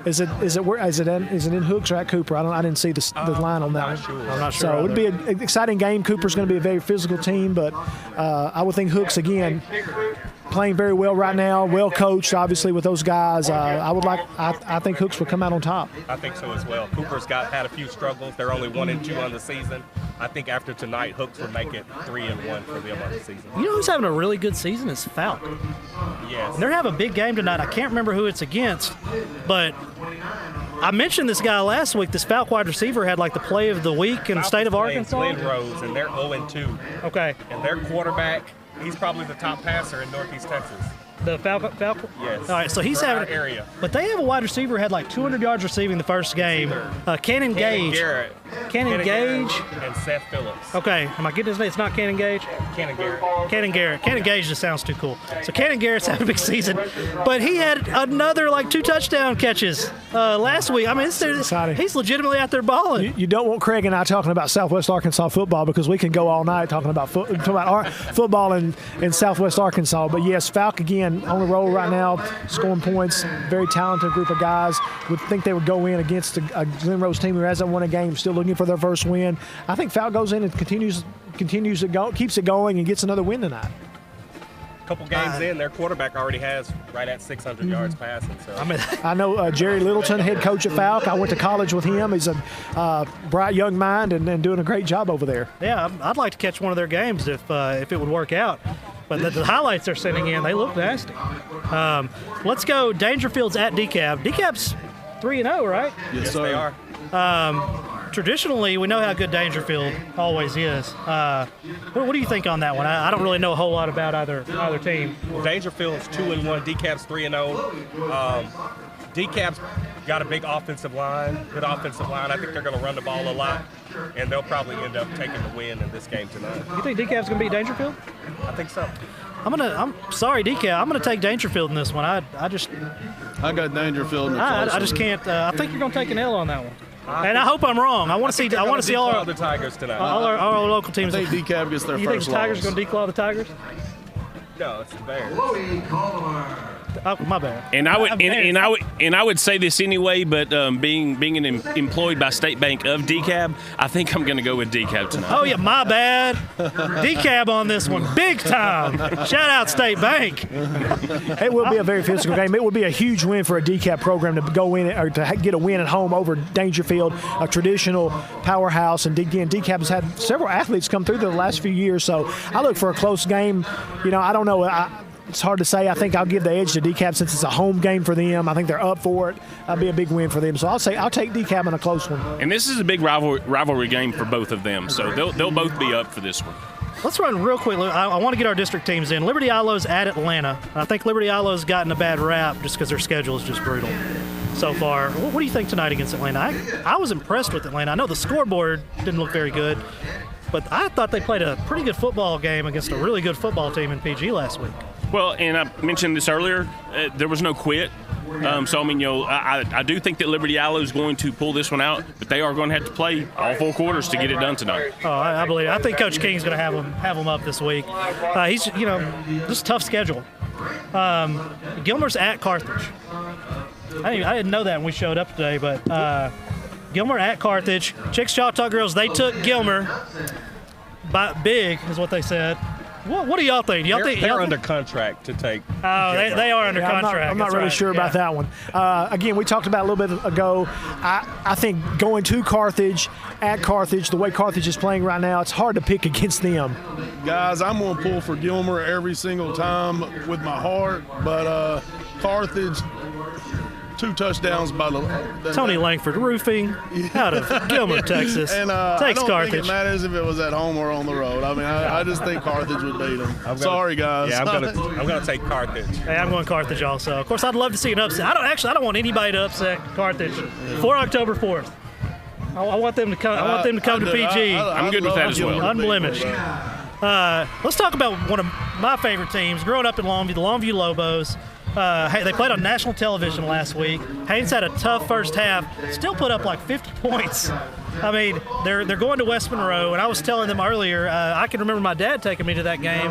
Is it in Hooks or at Cooper? I didn't see the line on that one. Sure. I'm not sure. So it'd be an exciting game. Cooper's going to be a very physical team, but I would think Hooks again. Playing very well right now, well coached, obviously, with those guys. I think Hooks will come out on top. I think so as well. Cooper's had a few struggles. They're only 1-2 on the season. I think after tonight, Hooks will make it 3-1 for them on the season. You know who's having a really good season is Falk. Yes. And they're having a big game tonight. I can't remember who it's against, but I mentioned this guy last week. This Falk wide receiver had like the play of the week in the state of Arkansas. Glenn Rose, and they're 0-2. Okay. And their quarterback, he's probably the top passer in Northeast Texas. The Falcon? Yes. All right, so he's For our having area. But they have a wide receiver who had like 200 yards receiving the first game. Cannon Gage. Garrett. Cannon Gage. And Seth Phillips. Okay, am I getting his name? It's not Cannon Gage? Cannon Garrett. Cannon Garrett. Cannon Gage just sounds too cool. So Cannon Garrett's having a big season, but he had another like 2 touchdown catches last week. I mean, he's legitimately out there balling. You don't want Craig and I talking about Southwest Arkansas football because we can go all night talking about football in Southwest Arkansas. But yes, Falk again on the roll right now, scoring points. Very talented group of guys. Would think they would go in against a Glen Rose team who hasn't won a game, still looking for their first win. I think Falk goes in and continues to go, keeps it going, and gets another win tonight. A couple games in, their quarterback already has right at 600 yards passing. So I know Jerry Littleton, head coach at Falk. I went to college with him. He's a bright young mind and doing a great job over there. Yeah, I'd like to catch one of their games if it would work out. But the highlights they're sending in, they look nasty. Let's go Dangerfield's at DeKalb. DeKalb's 3-0, right? Yes, sir. They are. Traditionally, we know how good Dangerfield always is. What do you think on that one? I don't really know a whole lot about either team. Dangerfield's 2-1, DeKalb's 3-0. DeKalb's got a big offensive line, good offensive line. I think they're going to run the ball a lot, and they'll probably end up taking the win in this game tonight. You think DeKalb's going to beat Dangerfield? I think so. I'm sorry, DeKalb. I'm going to take Dangerfield in this one. I got Dangerfield in the I just can't. I think you're going to take an L on that one. And I hope I'm wrong. I want to see all our the Tigers tonight. All our local teams. I think DeKalb gets their you first think the Tigers are going to declaw the Tigers? No, it's the Bears. Oh, my bad. And I would say this anyway, but being employed by State Bank of DeKalb, I think I'm going to go with DeKalb tonight. Oh yeah, my bad. DeKalb on this one, big time. Shout out State Bank. It will be a very physical game. It would be a huge win for a DeKalb program to go in or to get a win at home over Dangerfield, a traditional powerhouse. And again, DeKalb has had several athletes come through the last few years, so I look for a close game. You know, I don't know. It's hard to say. I think I'll give the edge to DeKalb since it's a home game for them. I think they're up for it. That'll be a big win for them. So I'll take DeKalb in a close one. And this is a big rivalry game for both of them, so they'll both be up for this one. Let's run real quick. I want to get our district teams in. Liberty Ilo's at Atlanta. I think Liberty Ilo's gotten a bad rap just because their schedule is just brutal so far. What do you think tonight against Atlanta? I was impressed with Atlanta. I know the scoreboard didn't look very good, but I thought they played a pretty good football game against a really good football team in PG last week. Well, and I mentioned this earlier, there was no quit. So, I mean, I do think that Liberty Ilo is going to pull this one out, but they are going to have to play all 4 quarters to get it done tonight. Oh, I believe it. I think Coach King's going to have them up this week. He's, this is a tough schedule. Gilmer's at Carthage. I didn't know that when we showed up today, but Gilmer at Carthage. Chickasaw Girls, they took Gilmer by big, is what they said. What do y'all think? They're under contract to take. Oh, they are under contract. I'm not really sure about that one. Again, we talked about a little bit ago. I think going to Carthage, at Carthage, the way Carthage is playing right now, it's hard to pick against them. Guys, I'm going to pull for Gilmer every single time with my heart, but Carthage, 2 touchdowns by Tony Langford Roofing out of Gilmer, Texas. And takes I don't Carthage. think it matters if it was at home or on the road. I mean, I just think Carthage would beat them. Sorry, guys. Yeah, I'm gonna take Carthage. Hey, I'm going Carthage also. Of course, I'd love to see an upset. I don't want anybody to upset Carthage for October 4th. I want them to come. I want them to come to PG. I'm good with that as well. Unblemished. Let's talk about one of my favorite teams. Growing up in Longview, the Longview Lobos. They played on national television last week. Haynes had a tough first half, still put up like 50 points. I mean, they're going to West Monroe, and I was telling them earlier, I can remember my dad taking me to that game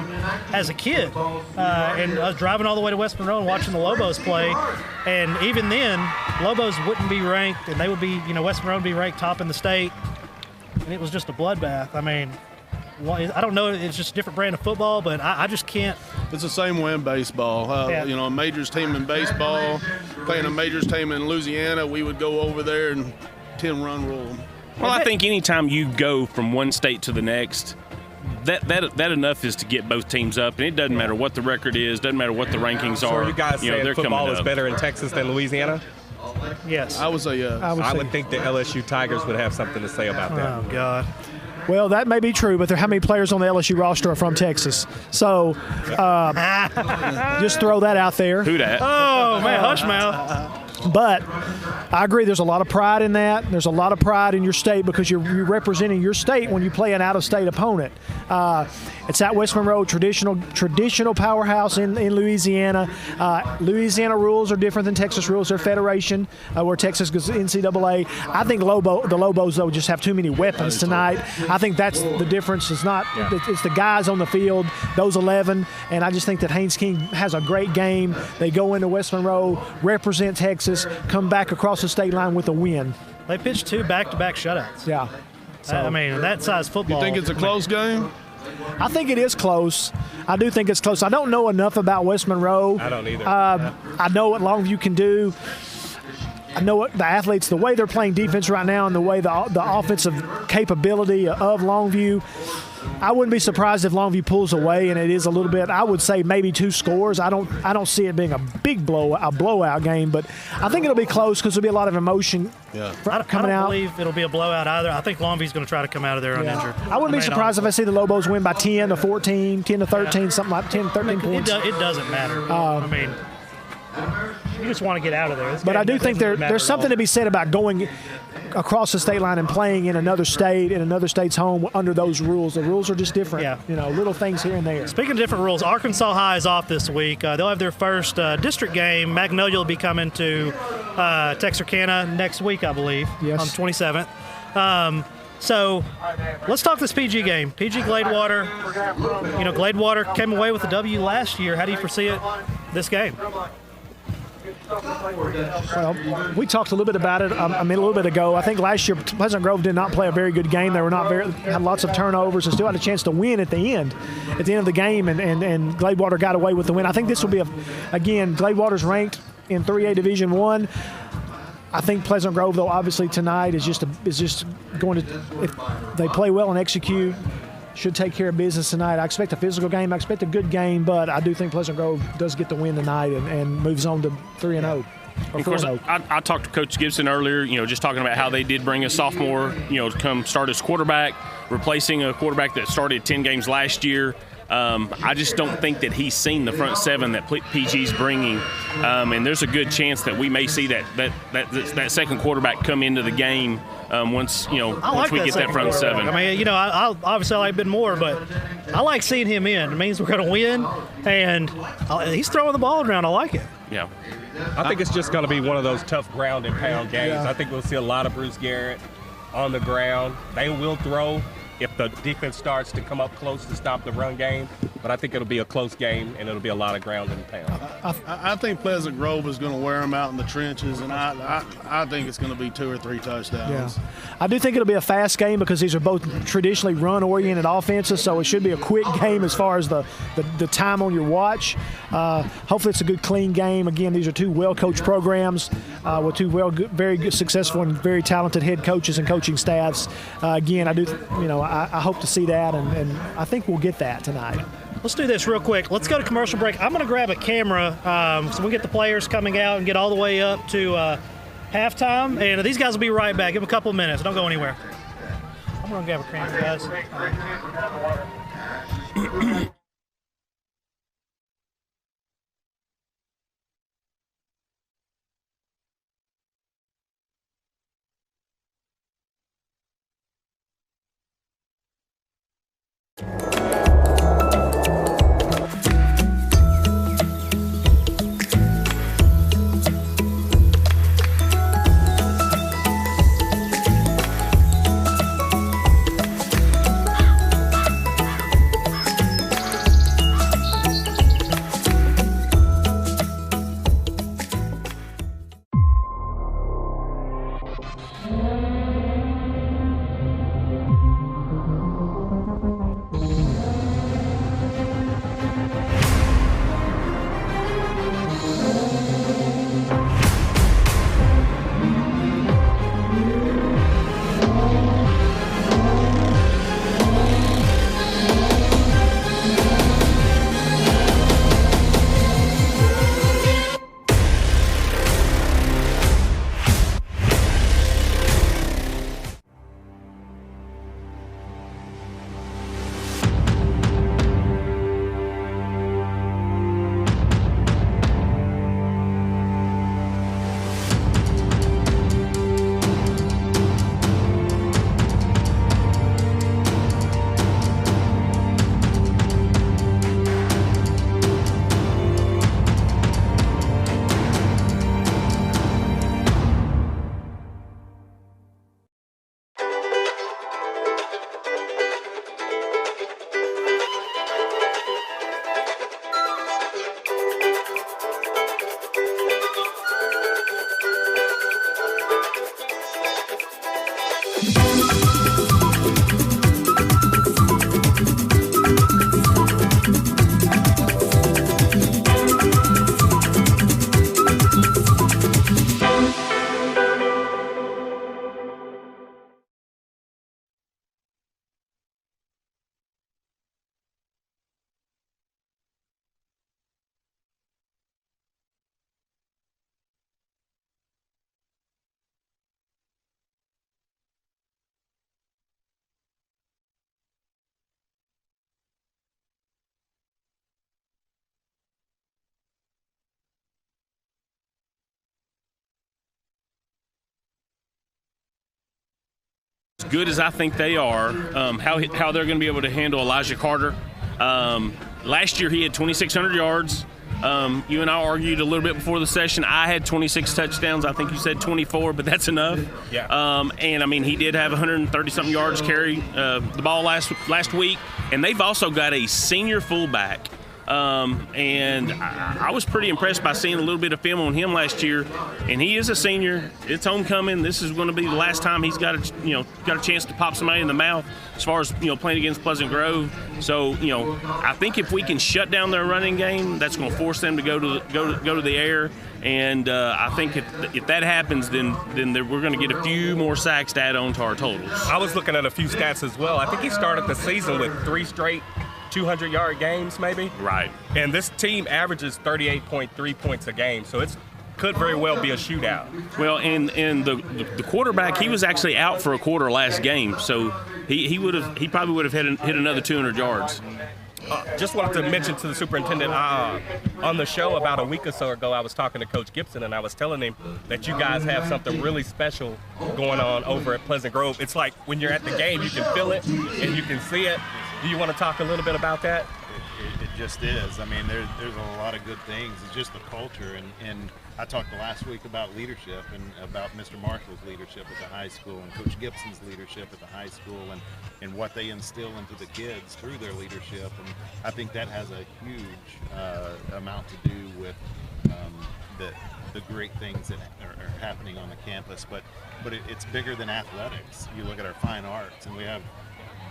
as a kid. And I was driving all the way to West Monroe and watching the Lobos play. And even then, Lobos wouldn't be ranked, and they would be, West Monroe would be ranked top in the state. And it was just a bloodbath. I mean, I don't know, it's just a different brand of football, but I just can't. It's the same way in baseball. A majors team in baseball, playing a majors team in Louisiana, we would go over there and 10-run rule them. Well, I think anytime you go from one state to the next, that enough is to get both teams up, and it doesn't matter what the record is, doesn't matter what the rankings are. So you guys saying football is better in Texas than Louisiana? Yes. I would say yes. I would think the LSU Tigers would have something to say about that. Oh, God. Well, that may be true, but how many players on the LSU roster are from Texas? So just throw that out there. Who dat? Oh, man, hush mouth. But I agree, there's a lot of pride in that. There's a lot of pride in your state because you're representing your state when you play an out-of-state opponent. It's at West Monroe, traditional powerhouse in Louisiana. Louisiana rules are different than Texas rules. They're federation, where Texas goes NCAA. I think the Lobos, though, just have too many weapons tonight. I think that's the difference. It's not it's the guys on the field, those 11, and I just think that Haynes King has a great game. They go into West Monroe, represent Texas, come back across the state line with a win. They pitched 2 back-to-back shutouts. Yeah. So, I mean, that size football. You think it's a close game? I think it is close. I do think it's close. I don't know enough about West Monroe. I don't either. I know what Longview can do. I know what the athletes, the way they're playing defense right now and the way the offensive capability of Longview. I wouldn't be surprised if Longview pulls away, and it is a little bit. I would say maybe 2 scores. I don't see it being a big blowout game, but I think it'll be close because there'll be a lot of emotion coming out. I don't believe it'll be a blowout either. I think Longview's going to try to come out of there uninjured. I wouldn't be surprised if I see the Lobos win by 10 to 14, 10 to 13, something like 10 to 13 points. It doesn't matter. I mean, you just want to get out of there. But I do think there's something to be said about going across the state line and playing in another state, in another state's home under those rules. The rules are just different. Yeah. You know, little things here and there. Speaking of different rules, Arkansas High is off this week. They'll have their first district game. Magnolia will be coming to Texarkana next week, I believe, on the 27th. So let's talk this PG game. PG Gladewater. You know, Gladewater came away with a W last year. How do you foresee it this game? Well, we talked a little bit about it. A little bit ago. I think last year Pleasant Grove did not play a very good game. They were had lots of turnovers and still had a chance to win at the end of the game. And Gladewater got away with the win. I think this will be again. Gladewater's ranked in 3A Division I. I think Pleasant Grove, though, obviously tonight is just going to, if they play well and execute, should take care of business tonight. I expect a physical game. I expect a good game, but I do think Pleasant Grove does get the win tonight and moves on to 3-0. Of course, I talked to Coach Gibson earlier, you know, just talking about how they did bring a sophomore, you know, to come start as quarterback, replacing a quarterback that started 10 games last year. I just don't think that he's seen the front seven that PG's bringing, and there's a good chance that we may see that second quarterback come into the game once we get that front seven. I mean, you know, I obviously like Ben Moore, but I like seeing him in. It means we're going to win, and he's throwing the ball around. I like it. Yeah. I think it's just going to be one of those tough ground and pound games. Yeah. I think we'll see a lot of Bruce Garrett on the ground. They will throw if the defense starts to come up close to stop the run game. But I think it'll be a close game, and it'll be a lot of ground and pound. I think Pleasant Grove is going to wear them out in the trenches, and I think it's going to be 2 or 3 touchdowns. Yeah. I do think it'll be a fast game because these are both traditionally run-oriented offenses, so it should be a quick game as far as the time on your watch. Hopefully it's a good, clean game. Again, these are 2 well-coached programs with 2 very good, successful and very talented head coaches and coaching staffs. Again, I hope to see that, and I think we'll get that tonight. Let's do this real quick. Let's go to commercial break. I'm going to grab a camera so we get the players coming out and get all the way up to halftime. And these guys will be right back. Give them a couple of minutes. Don't go anywhere. I'm going to grab a camera, guys. good as I think they are, how they're going to be able to handle Elijah Carter. Last year he had 2,600 yards. You and I argued a little bit before the session. I had 26 touchdowns. I think you said 24, but that's enough. Yeah. And I mean, he did have 130-something yards carry the ball last week. And they've also got a senior fullback. And I was pretty impressed by seeing a little bit of film on him last year. And he is a senior. It's homecoming. This is going to be the last time he's got a chance to pop somebody in the mouth as far as playing against Pleasant Grove. So I think if we can shut down their running game, that's going to force them to go to the air. And I think if that happens, then we're going to get a few more sacks to add on to our totals. I was looking at a few stats as well. I think he started the season with 3 straight 200-yard games, maybe. Right. And this team averages 38.3 points a game, so it could very well be a shootout. Well, and the quarterback, he was actually out for a quarter last game, so he probably would have hit another 200 yards. Just wanted to mention to the superintendent, on the show about a week or so ago, I was talking to Coach Gibson, and I was telling him that you guys have something really special going on over at Pleasant Grove. It's like when you're at the game, you can feel it and you can see it. Do you want to talk a little bit about that? It just is. I mean, there's a lot of good things. It's just the culture, and I talked last week about leadership and about Mr. Marshall's leadership at the high school and Coach Gibson's leadership at the high school and what they instill into the kids through their leadership. And I think that has a huge amount to do with the great things that are happening on the campus. But it's bigger than athletics. You look at our fine arts, and we have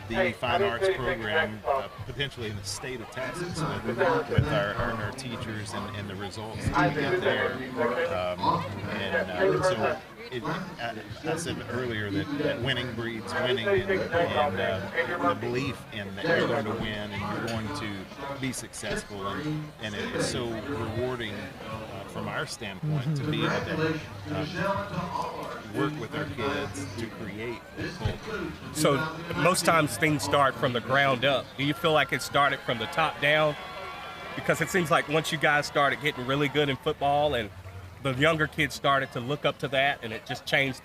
the fine arts program potentially in the state of Texas with our teachers and the results that we get there. So I said earlier that winning breeds winning, and the belief in that you're going to win and you're going to be successful, and it is so rewarding from our standpoint to be able to work with our kids to create that culture. So most times things start from the ground up. Do you feel like it started from the top down? Because it seems like once you guys started getting really good in football and the younger kids started to look up to that, and it just changed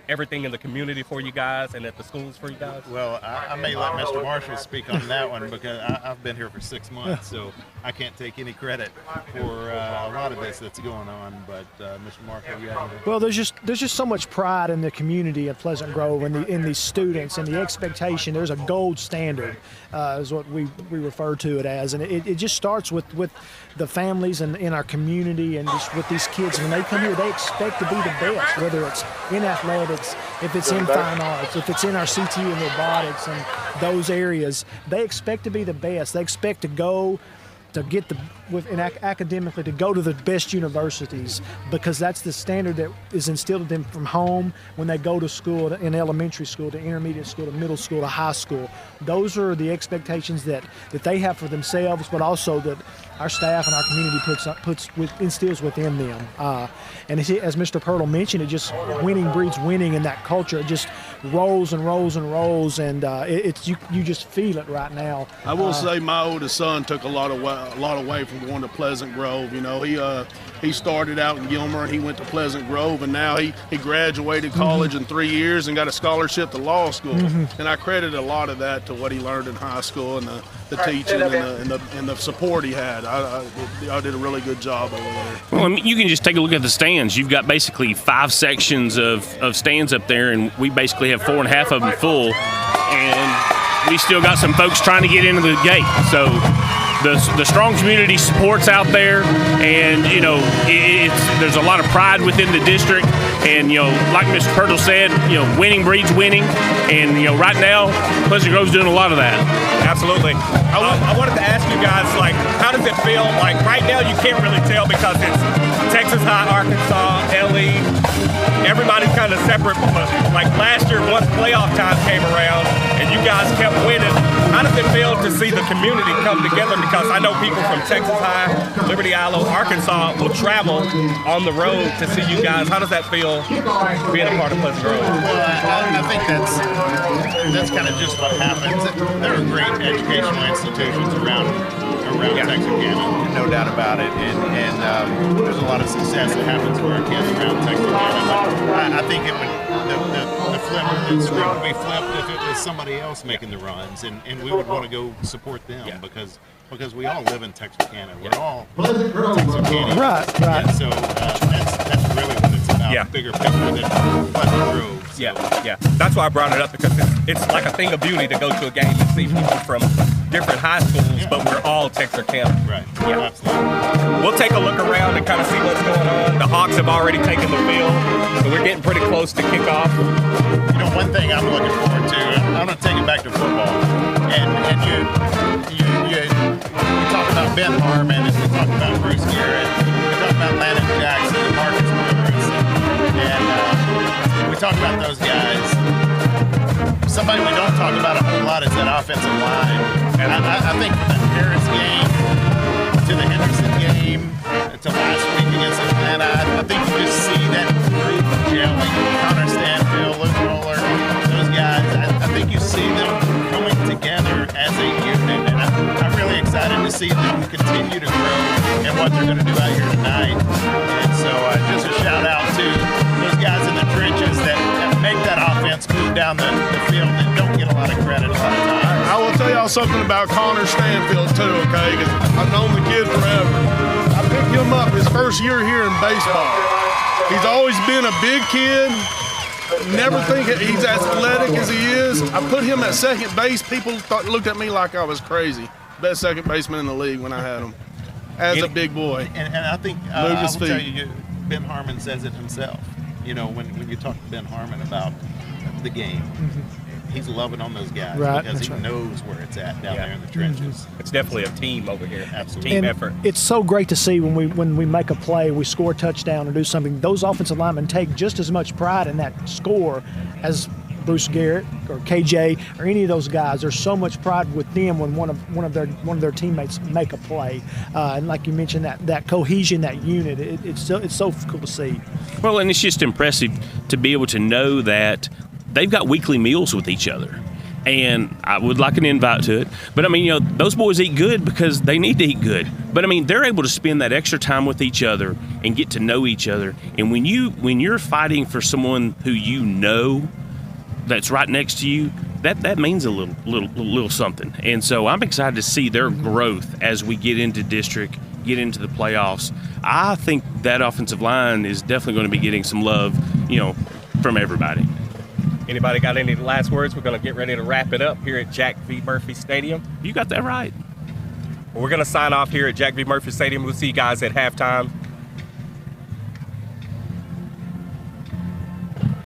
everything in the community for you guys and at the schools for you guys? Well, I may let Mr. Marshall speak on that one because I've been here for 6 months, so I can't take any credit for a lot of this that's going on. But Mr. Marshall, you have Well, there's just so much pride in the community of Pleasant Grove and in these students and the expectation. There's a gold standard, is what we refer to it as, and it just starts with the families and in our community and just with these kids. When they come here, they expect to be the best, whether it's in athletics, if it's in fine arts, if it's in our CT and robotics and those areas. They expect to be the best. They expect to go to get academically to go to the best universities, because that's the standard that is instilled in them from home when they go to school, in elementary school, to intermediate school, to middle school, to high school. Those are the expectations that they have for themselves, but also that our staff and our community instills within them. And as Mr. Pirtle mentioned, it just winning breeds winning in that culture. It just rolls and rolls and rolls, and you just feel it right now. I will say my oldest son took a lot away from going to Pleasant Grove. He started out in Gilmer and he went to Pleasant Grove, and now he graduated college in 3 years and got a scholarship to law school. And I credit a lot of that to what he learned in high school and the teaching and the support he had. I did a really good job over there. Well, I mean, you can just take a look at the stands. You've got basically 5 sections of stands up there, and we basically have 4.5 of them full. And we still got some folks trying to get into the gate. So the strong community support's out there, and there's a lot of pride within the district. And like Mr. Pirtle said, winning breeds winning, and right now Pleasant Grove's doing a lot of that. Absolutely. I wanted to ask you guys, how does it feel? Right now you can't really tell because it's Texas High, Arkansas, LE. Everybody's kind of separate. But last year, once playoff time came around and you guys kept winning, how does it feel to see the community come together? Because I know people from Texas High, Liberty Islo, Arkansas will travel on the road to see you guys. How does that feel being a part of Pleasant Grove? Well, I think that's kind of just what happens. There are great educational institutions around Texarkana, no doubt about it, and there's a lot of success that happens for our kids around Texarkana. But I think the screen would be flipped if it was somebody else making the runs, and we would want to go support them because we all live in Texarkana. We're all Texarkana. Right. And so that's really what it's about. Yeah. Bigger picture than Pleasant Grove. So. Yeah. That's why I brought it up, because it's like a thing of beauty to go to a game and see people from different high schools, but we're all Texarkana. Right. Yeah. Absolutely. We'll take a look around and kind of see what's going on. The Hawks have already taken the field, so we're getting pretty close to kickoff. You know, one thing I'm looking forward to, I'm going to take it back to football. And you talk about Ben Harmon, and we talk about Bruce Garrett, we talk about Landon Jackson and Marcus Brewers, and we talk about those guys. Somebody we don't talk about a whole lot is that offensive line. And I think from the Harris game to the Henderson game to last week against Atlanta, I think you just see that group gelling. Connor Stanfield, Luke Roller, those guys. I think you see them coming together as a unit, and I'm really excited to see them continue to grow and what they're going to do out here tonight. And so just a shout out to those guys in the trenches that make that offense move down the field and don't get a lot of credit a lot of times. I will tell y'all something about Connor Stanfield too, okay? Because I've known the kid forever. I picked him up his first year here in baseball. He's always been a big kid. Never think he's as athletic as he is. I put him at second base. People looked at me like I was crazy. Best second baseman in the league when I had him as a big boy. And I think I will tell you, Ben Harmon says it himself. You know, when you talk to Ben Harmon about the game, he's loving on those guys because he knows where it's at down there in the trenches. It's definitely a team over here. Absolutely. Team And effort. it's so great to see when we make a play, we score a touchdown or do something. Those offensive linemen take just as much pride in that score as Bruce Garrett or KJ or any of those guys. There's so much pride with them when one of their teammates make a play. And like you mentioned, that cohesion, that unit, it's so cool to see. Well, and it's just impressive to be able to know that they've got weekly meals with each other. And I would like an invite to it. But, I mean, you know, those boys eat good because they need to eat good. But, I mean, they're able to spend that extra time with each other and get to know each other. And when you're fighting for someone who you know that's right next to you, that means a little something. And so I'm excited to see their growth as we get into district, get into the playoffs. I think that offensive line is definitely going to be getting some love, you know, from everybody. Anybody got any last words? We're going to get ready to wrap it up here at Jack V. Murphy Stadium. You got that right. We're going to sign off here at Jack V. Murphy Stadium. We'll see you guys at halftime.